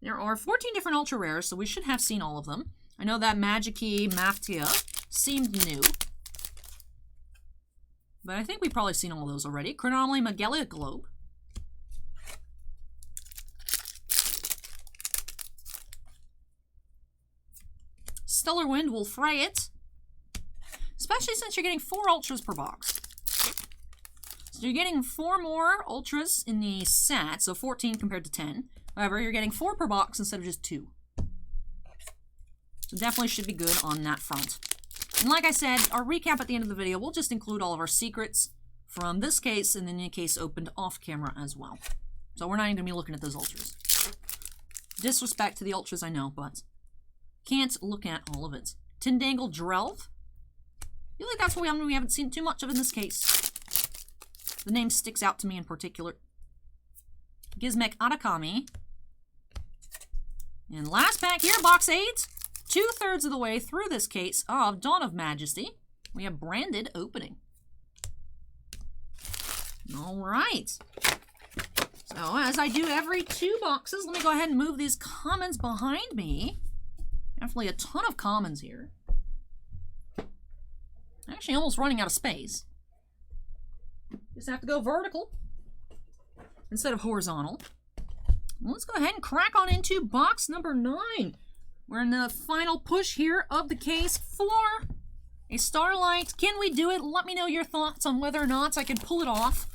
There are 14 different Ultra Rares, so we should have seen all of them. I know that MAJESTY Maftia seemed new. But I think we've probably seen all those already. Chronomegalia Globe. Stellar Wind will fray it. Especially since you're getting 4 ultras per box. So you're getting 4 more ultras in the set, so 14 compared to 10. However, you're getting 4 per box instead of just 2. So definitely should be good on that front. And like I said, our recap at the end of the video will just include all of our secrets from this case and then the case opened off camera as well. So we're not even going to be looking at those ultras. Disrespect to the ultras, I know, but can't look at all of it. Tindangle Drelv. I feel like that's what we haven't seen too much of in this case. The name sticks out to me in particular. Gizmek Atakami. And last pack here, box 8. 2/3 of the way through this case of Dawn of Majesty. We have branded opening. Alright. So, as I do every 2 boxes, let me go ahead and move these commons behind me. Definitely a ton of commons here. Actually, almost running out of space. Just have to go vertical instead of horizontal. Let's go ahead and crack on into box number 9. We're in the final push here of the case for a Starlight. Can we do it? Let me know your thoughts on whether or not I can pull it off.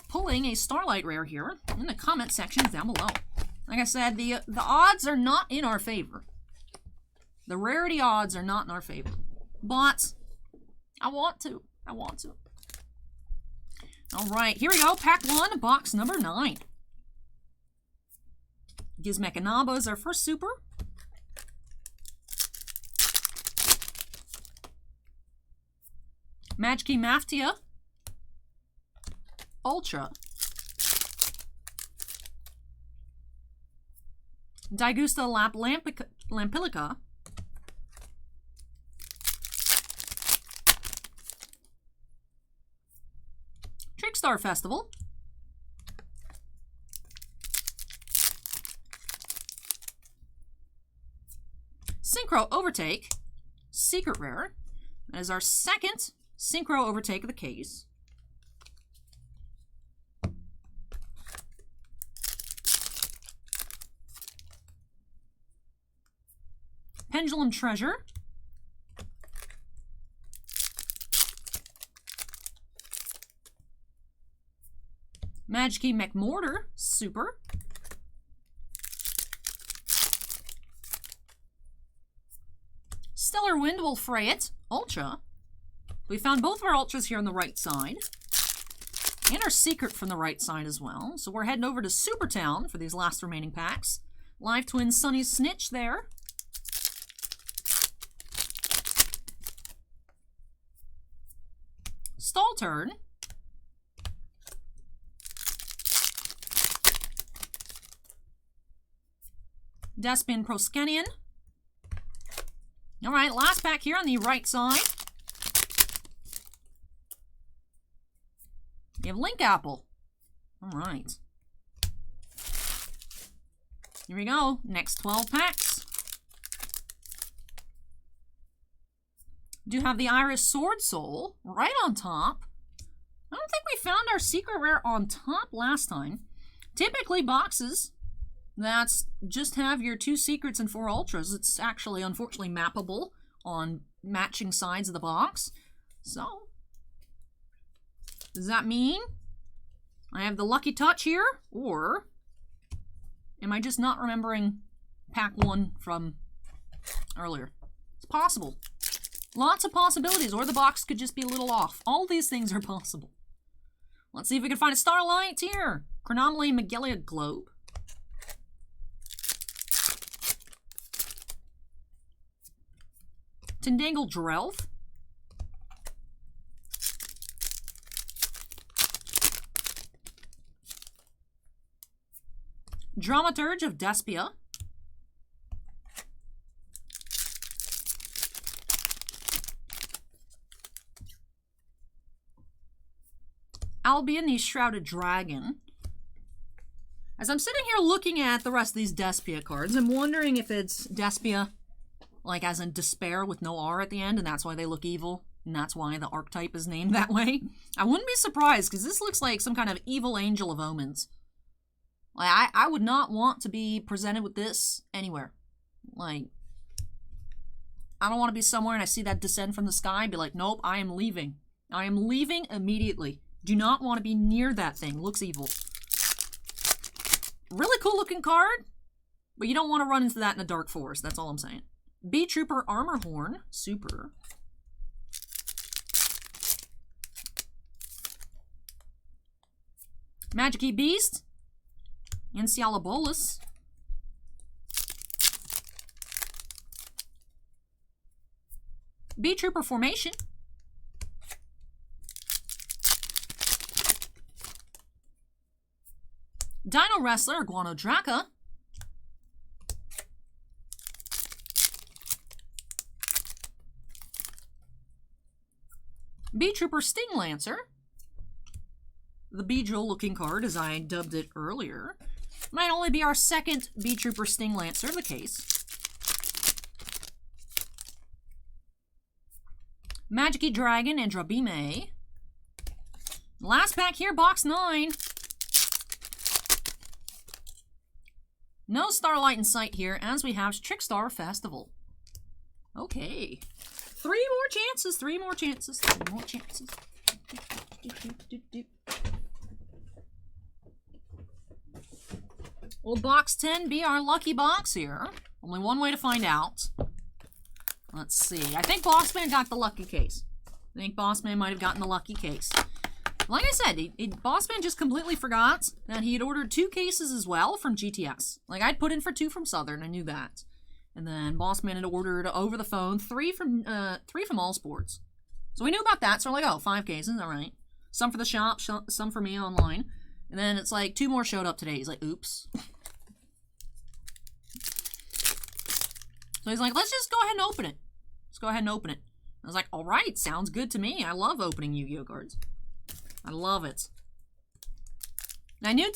Pulling a Starlight rare here in the comment sections down below. Like I said, the odds are not in our favor. The rarity odds are not in our favor. But I want to. Alright, here we go. Pack 1, box number 9. Gizmekanaba is our first super. Majki Maftia. Ultra. Daigusta Lampilica. Trickstar Festival. Synchro Overtake. Secret Rare. That is our second Synchro Overtake of the case. Pendulum Treasure. Majki McMortar, Super. Stellar Wind will fray it, Ultra. We found both of our Ultras here on the right side. And our Secret from the right side as well. So we're heading over to Supertown for these last remaining packs. Live Twin Sunny's Snitch there. Stall Turn. Despin Proskenian. Alright, last pack here on the right side. You have Link Apple. Alright. Here we go. Next 12 packs. Do have the Iris Sword Soul right on top. I don't think we found our secret rare on top last time. Typically boxes that just have your 2 secrets and 4 ultras. It's actually unfortunately mappable on matching sides of the box. So, does that mean I have the lucky touch here? Or am I just not remembering pack 1 from earlier? It's possible. Lots of possibilities, or the box could just be a little off. All these things are possible. Let's see if we can find a Starlight here. Chronomegalia Globe. Tindangle Drelv. Dramaturge of Despia. Albion, the Shrouded Dragon. As I'm sitting here looking at the rest of these Despia cards, I'm wondering if it's Despia, like as in despair with no R at the end, and that's why they look evil. And that's why the archetype is named that way. I wouldn't be surprised, because this looks like some kind of evil angel of omens. Like, I would not want to be presented with this anywhere. Like, I don't want to be somewhere and I see that descend from the sky and be like, nope, I am leaving. I am leaving immediately. Do not want to be near that thing. Looks evil. Really cool looking card, but you don't want to run into that in a dark forest. That's all I'm saying. Bee Trooper Armor Horn. Super. Magic-y Beast. Encialabolus. Bee Trooper Formation. Dino Wrestler Iguano Draca. Bee Trooper Sting Lancer. The Beedrill looking card, as I dubbed it earlier. Might only be our second Bee Trooper Sting Lancer in the case. Magic-y Dragon and Drabime. Last pack here, box 9. No Starlight in sight here, as we have Trickstar Festival. Okay. 3 more chances, 3 more chances, 3 more chances. Will box 10 be our lucky box here? Only one way to find out. Let's see. I think Bossman got the lucky case. I think Bossman might have gotten the lucky case. Like I said, Bossman just completely forgot that he had ordered 2 cases as well from GTS. Like, I'd put in for 2 from Southern, I knew that. And then Bossman had ordered over the phone 3 from All Sports. So we knew about that, so we're like, oh, 5 cases, alright. Some for the shop, some for me online. And then it's like 2 more showed up today. He's like, oops. So he's like, let's just go ahead and open it. Let's go ahead and open it. I was like, alright, sounds good to me. I love opening Yu-Gi-Oh cards. I love it. And I knew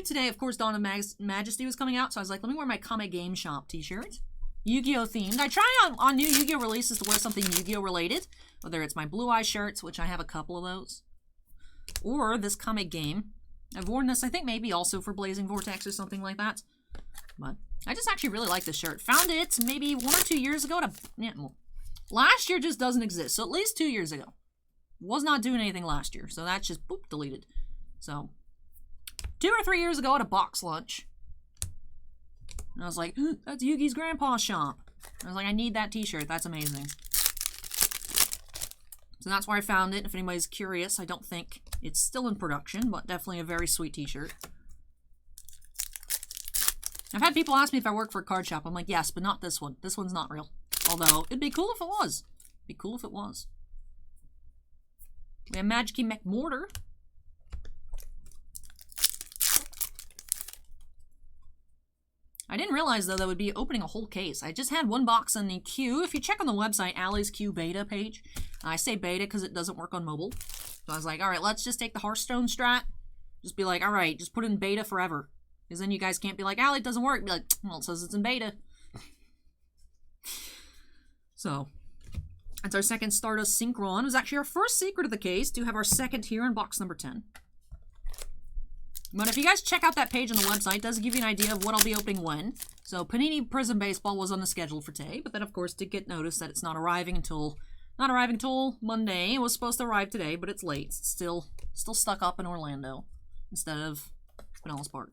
today, of course, Dawn of Majesty was coming out, so I was like, let me wear my Kame Game Shop t-shirt. Yu-Gi-Oh themed. I try on new Yu-Gi-Oh releases to wear something Yu-Gi-Oh related, whether it's my Blue Eye shirts, which I have a couple of those, or this Kame Game. I've worn this, I think, maybe also for Blazing Vortex or something like that. But I just actually really like this shirt. Found it maybe 1 or 2 years ago. Well, last year just doesn't exist, so at least 2 years ago. Was not doing anything last year, so that's just, boop, deleted. So, 2 or 3 years ago at a box lunch, and I was like, that's Yugi's grandpa's shop. I was like, I need that t-shirt. That's amazing. So that's where I found it. If anybody's curious, I don't think it's still in production, but definitely a very sweet t-shirt. I've had people ask me if I work for a card shop. I'm like, yes, but not this one. This one's not real. Although, it'd be cool if it was. It'd be cool if it was. We have Magic-y McMortar. I didn't realize, though, that would be opening a whole case. I just had 1 box on the queue. If you check on the website, Allie's Q beta page, I say beta because it doesn't work on mobile. So I was like, all right, let's just take the Hearthstone strat. Just be like, all right, just put it in beta forever. Because then you guys can't be like, Allie, it doesn't work. Be like, well, it says it's in beta. So, that's our second Stardust Synchron. It was actually our first secret of the case to have our second here in box number 10. But if you guys check out that page on the website, it does give you an idea of what I'll be opening when. So Panini Prism Baseball was on the schedule for today, but then of course did get notice that it's not arriving until Monday. It was supposed to arrive today, but it's late. It's still stuck up in Orlando instead of Pinellas Park.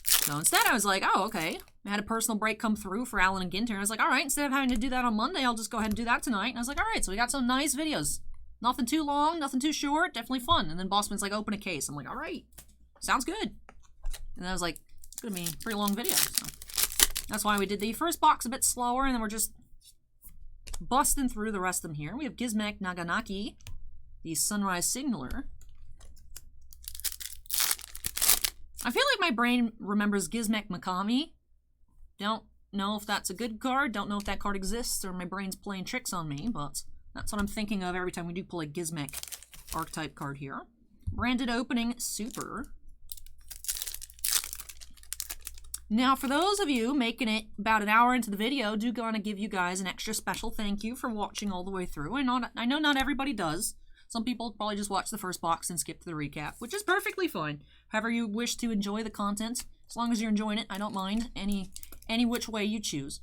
So instead I was like, oh, okay. I had a personal break come through for Alan and Ginter. I was like, all right, instead of having to do that on Monday, I'll just go ahead and do that tonight. And I was like, all right, so we got some nice videos. Nothing too long, nothing too short, definitely fun. And then Bossman's like, open a case. I'm like, all right, sounds good. And then I was like, it's going to be a pretty long video. So that's why we did the first box a bit slower, and then we're just busting through the rest of them here. We have Gizmek Naganaki, the Sunrise Signaler. I feel like my brain remembers Gizmek Makami. Don't know if that's a good card, don't know if that card exists, or my brain's playing tricks on me, but that's what I'm thinking of every time we do pull a Gizmek archetype card here. Branded opening, super. Now, for those of you making it about an hour into the video, do want to give you guys an extra special thank you for watching all the way through. And I know not everybody does. Some people probably just watch the first box and skip to the recap, which is perfectly fine. However you wish to enjoy the content, as long as you're enjoying it, I don't mind any which way you choose.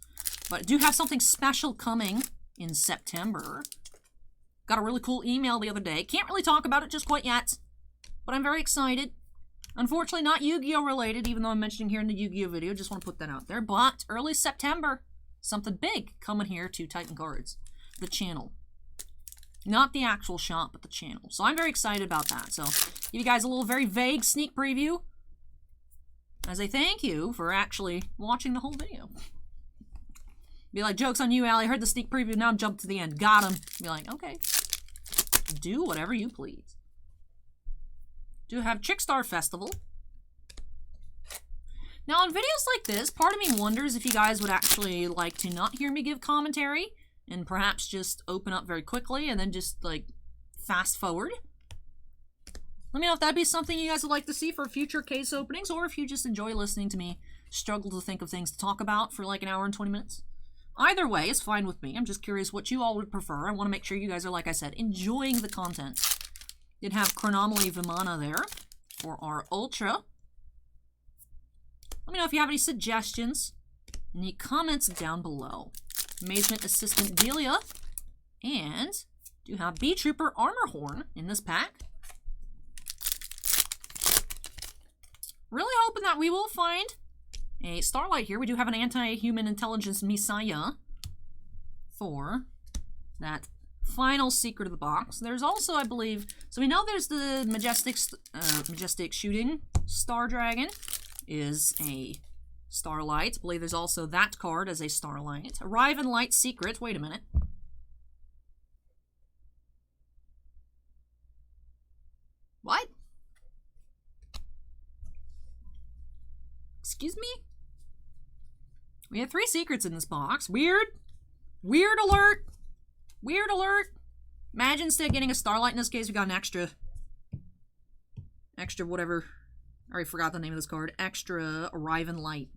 But I do have something special coming in September. Got a really cool email the other day. Can't really talk about it just quite yet, but I'm very excited. Unfortunately, not Yu-Gi-Oh! Related, even though I'm mentioning here in the Yu-Gi-Oh! Video. Just want to put that out there. But early September, something big coming here to Titan Cards, the channel. Not the actual shop, but the channel. So I'm very excited about that. So give you guys a little very vague sneak preview as a thank you for actually watching the whole video. Be like, joke's on you, Allie. Heard the sneak preview, now jump to the end. Got him. Be like, okay. Do whatever you please. Do have Trickstar Festival. Now, on videos like this, part of me wonders if you guys would actually like to not hear me give commentary and perhaps just open up very quickly and then just, like, fast forward. Let me know if that'd be something you guys would like to see for future case openings, or if you just enjoy listening to me struggle to think of things to talk about for like an hour and 20 minutes. Either way is fine with me. I'm just curious what you all would prefer. I want to make sure you guys are, like I said, enjoying the content. Did have Chronomaly Vimana there for our Ultra. Let me know if you have any suggestions. Any comments down below. Amazement Assistant Delia. And do have B-Trooper Armor Horn in this pack. Really hoping that we will find a Starlight here. We do have an anti-human intelligence Messiah for that final secret of the box. There's also, I believe, so we know there's the Majestic Shooting Star Dragon is a Starlight. I believe there's also that card as a Starlight. Arrive in Light Secret. Wait a minute. What? Excuse me? We have 3 secrets in this box. Weird. Weird alert. Weird alert. MAJESTY getting a Starlight in this case. We got an extra whatever. I already forgot the name of this card. Extra Arrive in Light.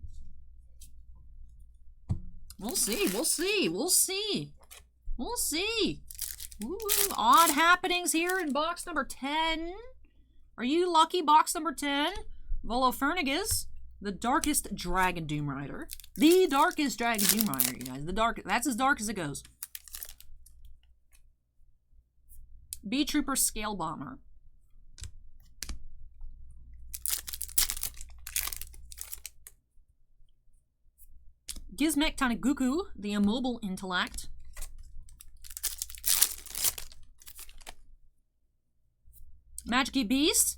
We'll see. We'll see. We'll see. We'll see. Ooh, odd happenings here in box number 10. Are you lucky? Box number 10. Volofernigis. The Darkest Dragon Doom Rider. The Darkest Dragon Doom Rider, you guys. That's as dark as it goes. B-Trooper Scale Bomber. Gizmek Taniguku, the Immobile Intellect. Magic Beast.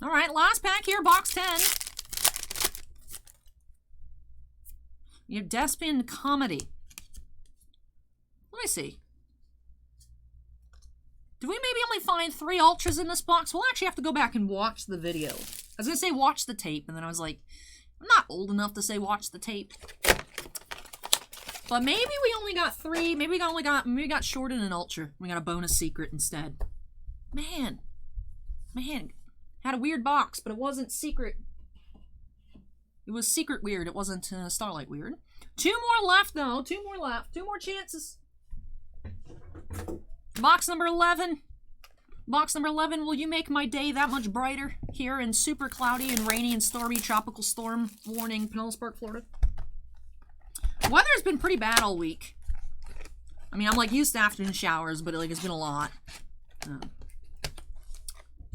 Alright, last pack here, box 10. Your Despian Comedy. Let me see. Do we maybe only find 3 Ultras in this box? We'll actually have to go back and watch the video. I was going to say watch the tape, and then I was like, I'm not old enough to say watch the tape. But maybe we only got 3. Maybe we got shorted an Ultra. We got a bonus secret instead. Man. Had a weird box, but it wasn't secret. It was secret weird. It wasn't Starlight weird. 2 more left, though. 2 more left. 2 more chances. Box number 11. Box number 11, will you make my day that much brighter here in super cloudy and rainy and stormy tropical storm warning Pinellas Park, Florida? Weather's been pretty bad all week. I mean, I'm like used to afternoon showers, but like it's been a lot.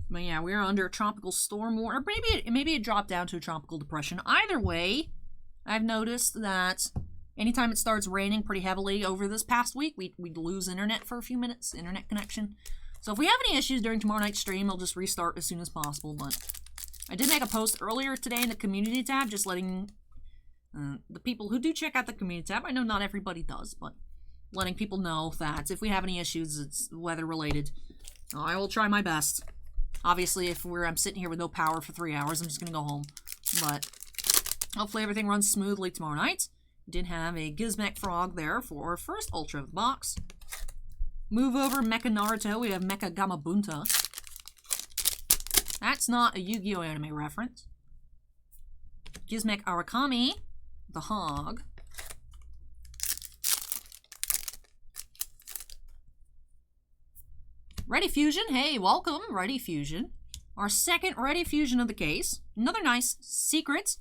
But yeah, we're under a tropical storm warning. Maybe it dropped down to a tropical depression. Either way, I've noticed that anytime it starts raining pretty heavily over this past week, we'd lose internet for a few minutes, internet connection. So if we have any issues during tomorrow night's stream, I'll just restart as soon as possible. But I did make a post earlier today in the community tab, just letting the people who do check out the community tab, I know not everybody does, but letting people know that if we have any issues, it's weather related. I will try my best. Obviously, if I'm sitting here with no power for 3 hours, I'm just going to go home. But hopefully everything runs smoothly tomorrow night. We did have a Gizmek Frog there for our first Ultra of the box. Move over Mecha Naruto. We have Mecha Gamabunta. That's not a Yu-Gi-Oh! Anime reference. Gizmek Arakami, the Hog. Ready Fusion, hey, welcome, Ready Fusion. Our second Ready Fusion of the case. Another nice secret.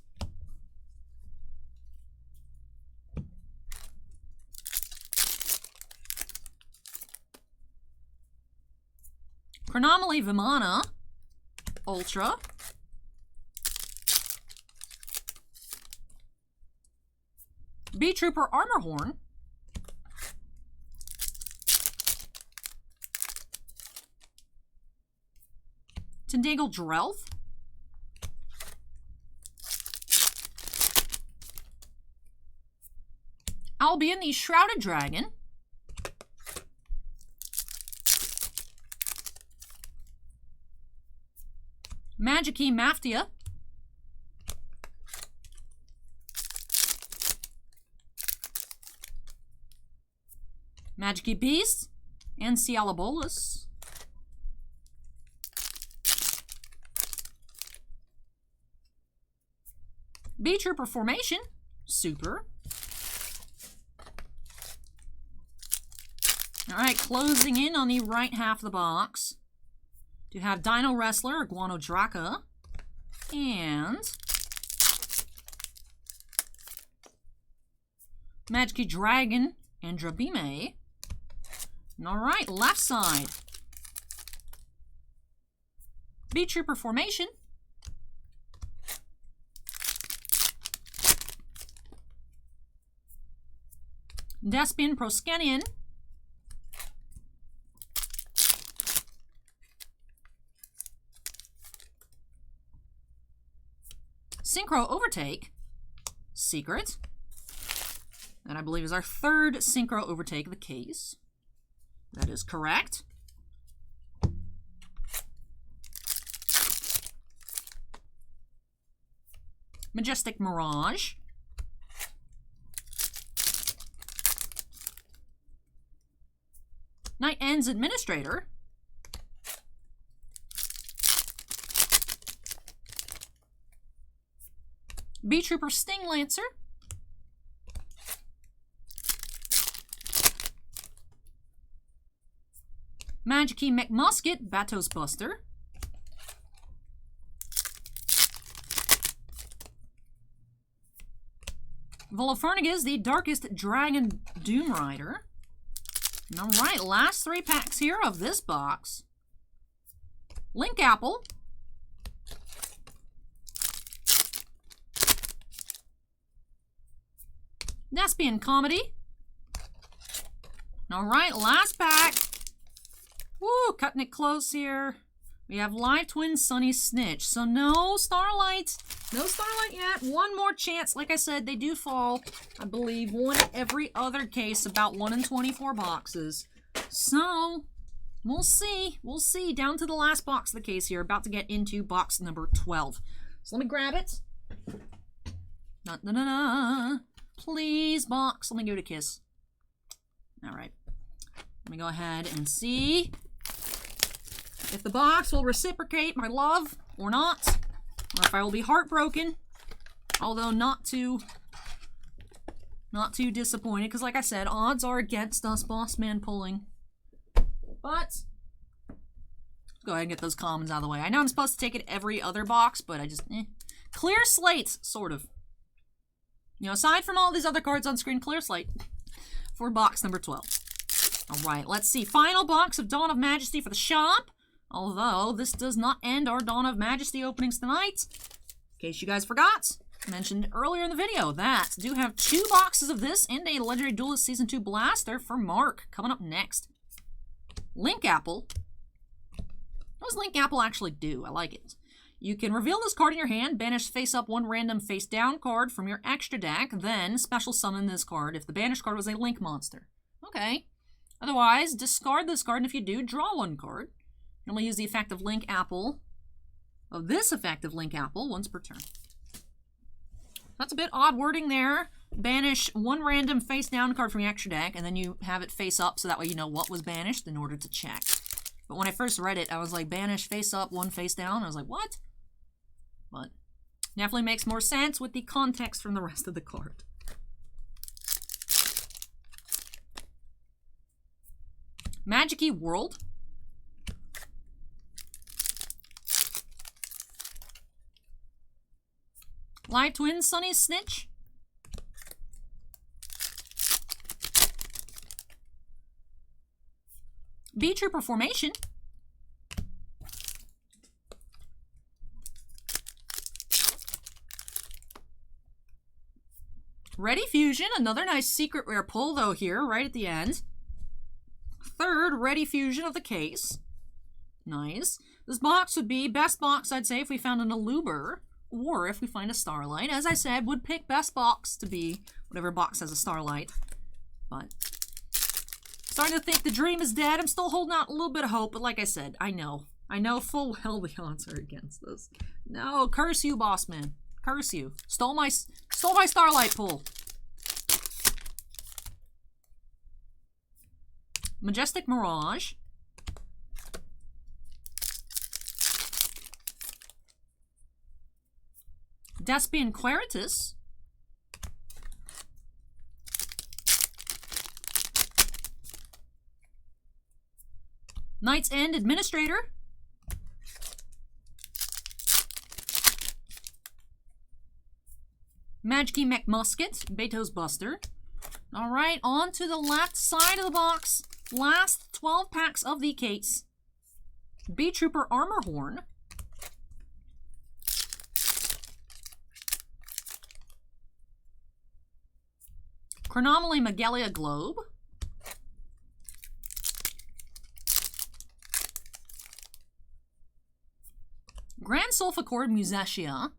Chronomaly Vimana, Ultra. B-Trooper Armorhorn. Tindangle Drelth. Albion the Shrouded Dragon. Magikey Maftia. Magikey Beast and Cialabolus. B-Trooper Formation, Super. Alright, closing in on the right half of the box. To have Dino Wrestler, Guano Draka, and Magikey Dragon, and Drabime. Alright, left side. B-Trooper Formation. Despian Proskenian. Synchro Overtake. Secret. That I believe is our third Synchro Overtake of the case. That is correct. Majestic Mirage. Night Ends Administrator. B-Trooper Sting Lancer. Magikey McMusket Batos Buster. Volofernigaz, the Darkest Dragon Doom Rider. Alright, last three packs here of this box. Link Apple. Despian Comedy. Alright, last pack. Woo, cutting it close here. We have Live Twin Sunny Snitch. So no Starlight. No Starlight yet. One more chance. Like I said, they do fall, I believe, one every other case, about 1 in 24 boxes. So, we'll see. We'll see. Down to the last box of the case here. About to get into box number 12. So let me grab it. Da-da-da-da. Please, box. Let me give it a kiss. Alright. Let me go ahead and see if the box will reciprocate my love or not. Or if I will be heartbroken. Although not too disappointed. Because like I said, odds are against us, Boss Man pulling. But let's go ahead and get those commons out of the way. I know I'm supposed to take it every other box, but I just, Clear slate, sort of. You know, aside from all these other cards on screen, clear slate for box number 12. Alright, let's see. Final box of Dawn of Majesty for the shop. Although, this does not end our Dawn of Majesty openings tonight. In case you guys forgot, I mentioned earlier in the video that I do have 2 boxes of this and a Legendary Duelist Season 2 Blaster for Mark coming up next. Link Apple. What does Link Apple actually do? I like it. You can reveal this card in your hand, banish face-up 1 random face-down card from your extra deck, then special summon this card if the banished card was a Link monster. Okay. Otherwise, discard this card, and if you do, draw 1 card. You only use the effect of Link Apple, of this effect of Link Apple, once per turn. That's a bit odd wording there. Banish 1 random face-down card from your extra deck, and then you have it face-up, so that way you know what was banished in order to check. But when I first read it, I was like, banish face-up, 1 face-down. I was like, what? But Definitely makes more sense with the context from the rest of the card. Magic-y World. Live Twin Sunny Snitch. B-Trooper Formation. Ready Fusion, another nice secret rare pull though here, right at the end. Third Ready Fusion of the case. Nice. This box would be best box, I'd say, if we found an Aluber, or if we find a Starlight. As I said, would pick best box to be whatever box has a Starlight. But starting to think the dream is dead. I'm still holding out a little bit of hope, but like I said, I know full well the odds are against this. No, curse you, boss man. Curse you. Stole my Starlight pull. Majestic Mirage. Despian Queritus. Knight's End Administrator. Magic-y McMusket, Beto's Buster. Alright, on to the left side of the box. Last 12 packs of the case. B-Trooper Armor Horn. Chronomaly Magellia Globe. Grand Sulfur Musacia.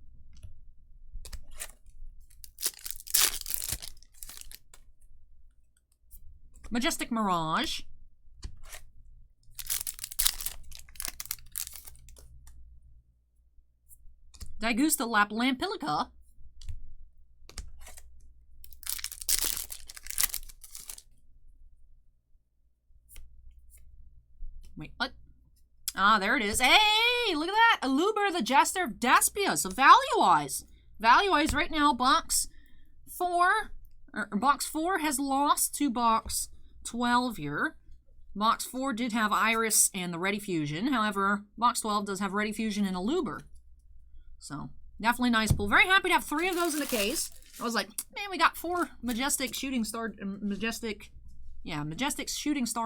Majestic Mirage. Daigusta Lampilica. Wait, what? Ah, there it is. Hey, look at that. Aluber, the Jester of Despia. So value-wise. Value-wise right now, box 4 has lost to box 12 here. Box 4 did have Iris and the Ready Fusion. However, box 12 does have Ready Fusion and Aluber. So, definitely nice pull. Very happy to have 3 of those in the case. I was like, man, we got 4 Majestic Shooting Star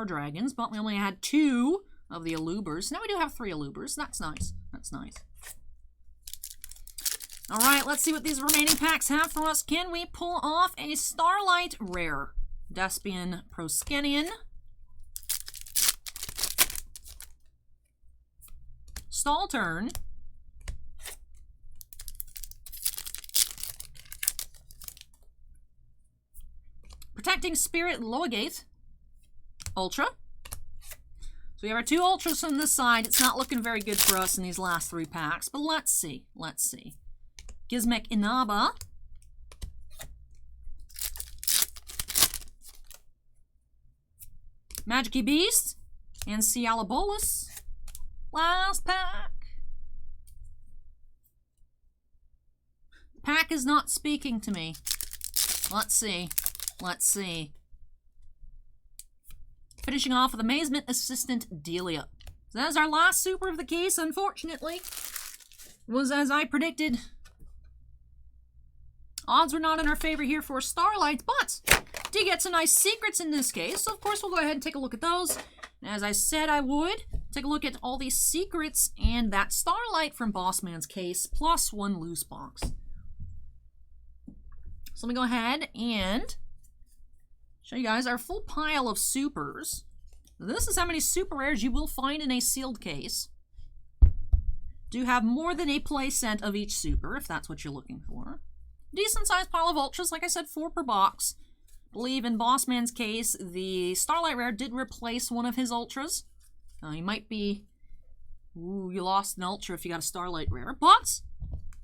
Dragons, but we only had 2 of the Alubers. Now we do have 3 Alubers. That's nice. That's nice. All right, let's see what these remaining packs have for us. Can we pull off a Starlight rare? Despian Proskenian. Stall Turn. Protecting Spirit Loagath. Ultra. So we have our 2 Ultras on this side. It's not looking very good for us in these last 3 packs, but let's see. Let's see. Gizmek Inaba. Magic-y Beast. And Cialabolus. Last pack. The pack is not speaking to me. Let's see. Let's see. Finishing off with Amazement Assistant Delia. So that is our last super of the case, unfortunately. It was as I predicted. Odds were not in our favor here for Starlight, but do get some nice secrets in this case. So of course we'll go ahead and take a look at those. And as I said I would, take a look at all these secrets and that Starlight from Bossman's case, plus 1 loose box. So let me go ahead and show you guys our full pile of supers. This is how many super rares you will find in a sealed case. Do have more than a play set of each super, if that's what you're looking for. Decent sized pile of Ultras, like I said, 4 per box. I believe in Bossman's case, the Starlight rare did replace one of his Ultras. You might be, ooh, you lost an Ultra if you got a Starlight rare, but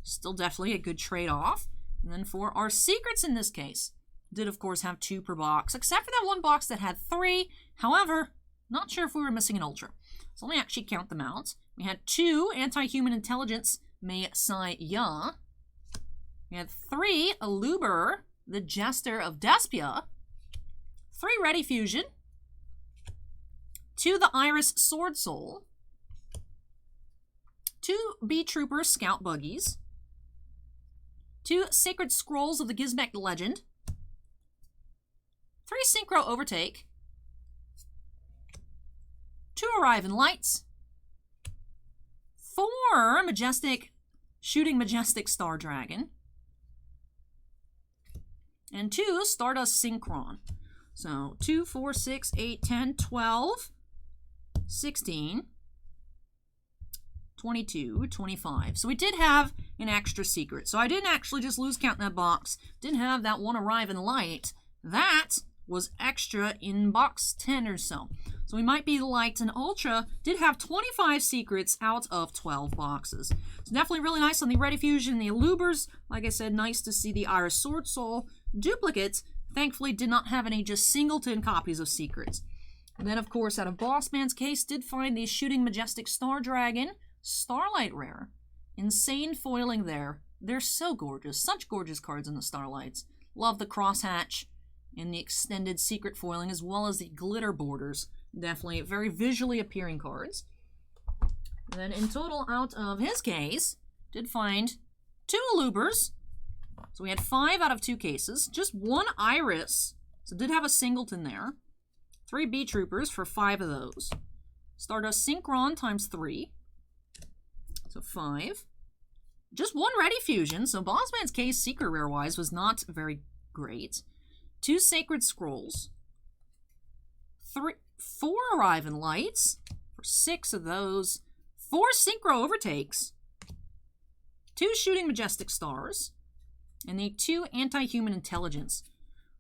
still definitely a good trade-off. And then for our secrets in this case, did of course have 2 per box, except for that 1 box that had 3. However, not sure if we were missing an Ultra. So let me actually count them out. We had 2 Anti-Human Intelligence Messiah. We had 3 Aluber, the Jester of Despia, 3 Ready Fusion, 2 the Iris Sword Soul, 2 B Trooper Scout Buggies, 2 Sacred Scrolls of the Gizmek Legend, 3 Synchro Overtake, 2 Arriving Lights, 4 Shooting Majestic Star Dragon, and 2 Stardust Synchron. So 2, 4, 6, 8, 10, 12, 16, 22, 25. So we did have an extra secret. So I didn't actually just lose count in that box. Didn't have that one Arriving Light. That was extra in box 10 or so. So we might be Light and Ultra. Did have 25 secrets out of 12 boxes. So definitely really nice on the Ready Fusion, the Alubers. Like I said, nice to see the Iris Sword Soul duplicates. Thankfully did not have any just singleton copies of secrets. And then of course out of Bossman's case did find the Shooting Majestic Star Dragon, Starlight rare. Insane foiling there. They're so gorgeous. Such gorgeous cards in the Starlights. Love the crosshatch and the extended secret foiling as well as the glitter borders. Definitely very visually appearing cards. And then in total out of his case, did find 2 Alubers. So we had 5 out of 2 cases. Just 1 Iris. So did have a singleton there. 3 B Troopers for 5 of those. Stardust Synchron times 3. So 5. Just 1 Ready Fusion. So Bossman's case, secret rare-wise, was not very great. 2 Sacred Scrolls. 4 Arriving Lights for 6 of those. 4 Synchro Overtakes. 2 Shooting Majestic Stars. And the 2 Anti-Human Intelligence.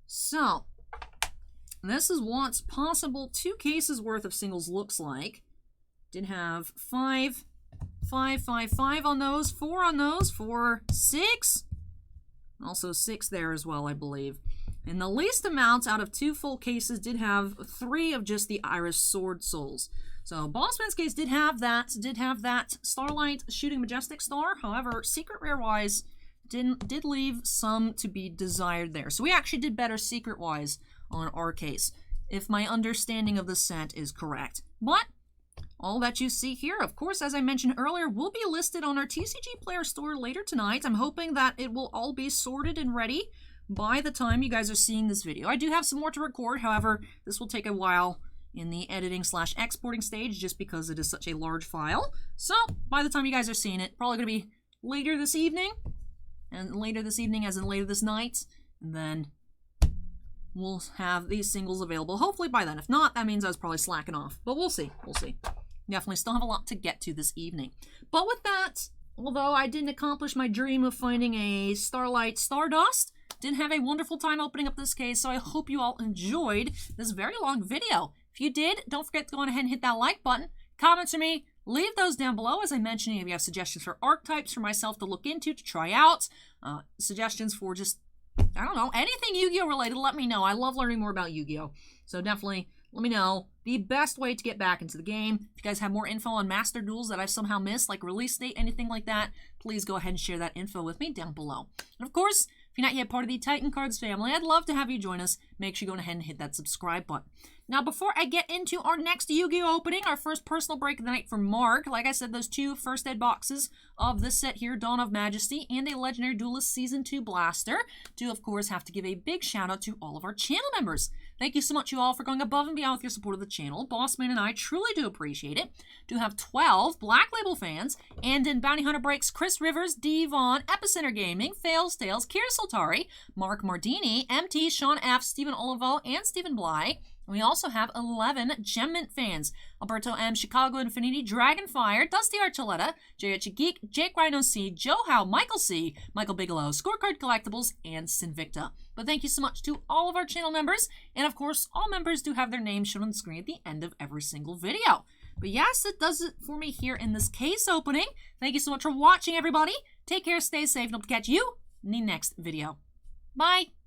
So, this is what's possible 2 cases worth of singles looks like. Did have 5, 5, 5, 5 on those, 4 on those, 4, 6. Also 6 there as well, I believe. And the least amount out of 2 full cases did have 3 of just the Iris Sword Souls. So Bossman's case did have that Starlight Shooting Majestic Star. However, secret rare-wise, did leave some to be desired there. So we actually did better secret-wise on our case, if my understanding of the set is correct. But all that you see here, of course, as I mentioned earlier, will be listed on our TCG Player Store later tonight. I'm hoping that it will all be sorted and ready by the time you guys are seeing this video. I do have some more to record, however, this will take a while in the editing/exporting stage just because it is such a large file. So, by the time you guys are seeing it, probably going to be later this evening, and later this evening as in later this night, and then we'll have these singles available hopefully by then. If not, that means I was probably slacking off, but we'll see, we'll see. Definitely still have a lot to get to this evening. But with that, although I didn't accomplish my dream of finding a Starlight Stardust, did have a wonderful time opening up this case, so I hope you all enjoyed this very long video. If you did, don't forget to go on ahead and hit that like button. Comments for me, leave those down below. As I mentioned, if you have suggestions for archetypes for myself to look into, to try out, suggestions for just, I don't know, anything Yu-Gi-Oh related, let me know. I love learning more about Yu-Gi-Oh! So definitely let me know the best way to get back into the game. If you guys have more info on Master Duels that I've somehow missed, like release date, anything like that, please go ahead and share that info with me down below. And of course, if you're not yet part of the Titan Cards family, I'd love to have you join us. Make sure you go ahead and hit that subscribe button. Now, before I get into our next Yu-Gi-Oh! Opening, our first personal break of the night for Mark, like I said, those 2 first ed boxes of this set here, Dawn of Majesty, and a Legendary Duelist Season 2 Blaster, do, of course, have to give a big shout-out to all of our channel members. Thank you so much, you all, for going above and beyond with your support of the channel. Bossman and I truly do appreciate it. Do have 12 Black Label fans, and in Bounty Hunter Breaks, Chris Rivers, D. Vaughn, Epicenter Gaming, Fails Tales, Kira Soltari, Mark Mardini, MT, Sean F., Stephen Olivo, and Stephen Bly. We also have 11 Gemmint fans: Alberto M., Chicago Infinity, Dragonfire, Dusty Archuleta, JH Geek, Jake Rhino C, Joe Howe, Michael C, Michael Bigelow, Scorecard Collectibles, and Sinvicta. But thank you so much to all of our channel members, and of course, all members do have their names shown on the screen at the end of every single video. But yes, that does it for me here in this case opening. Thank you so much for watching, everybody. Take care, stay safe, and hope to catch you in the next video. Bye!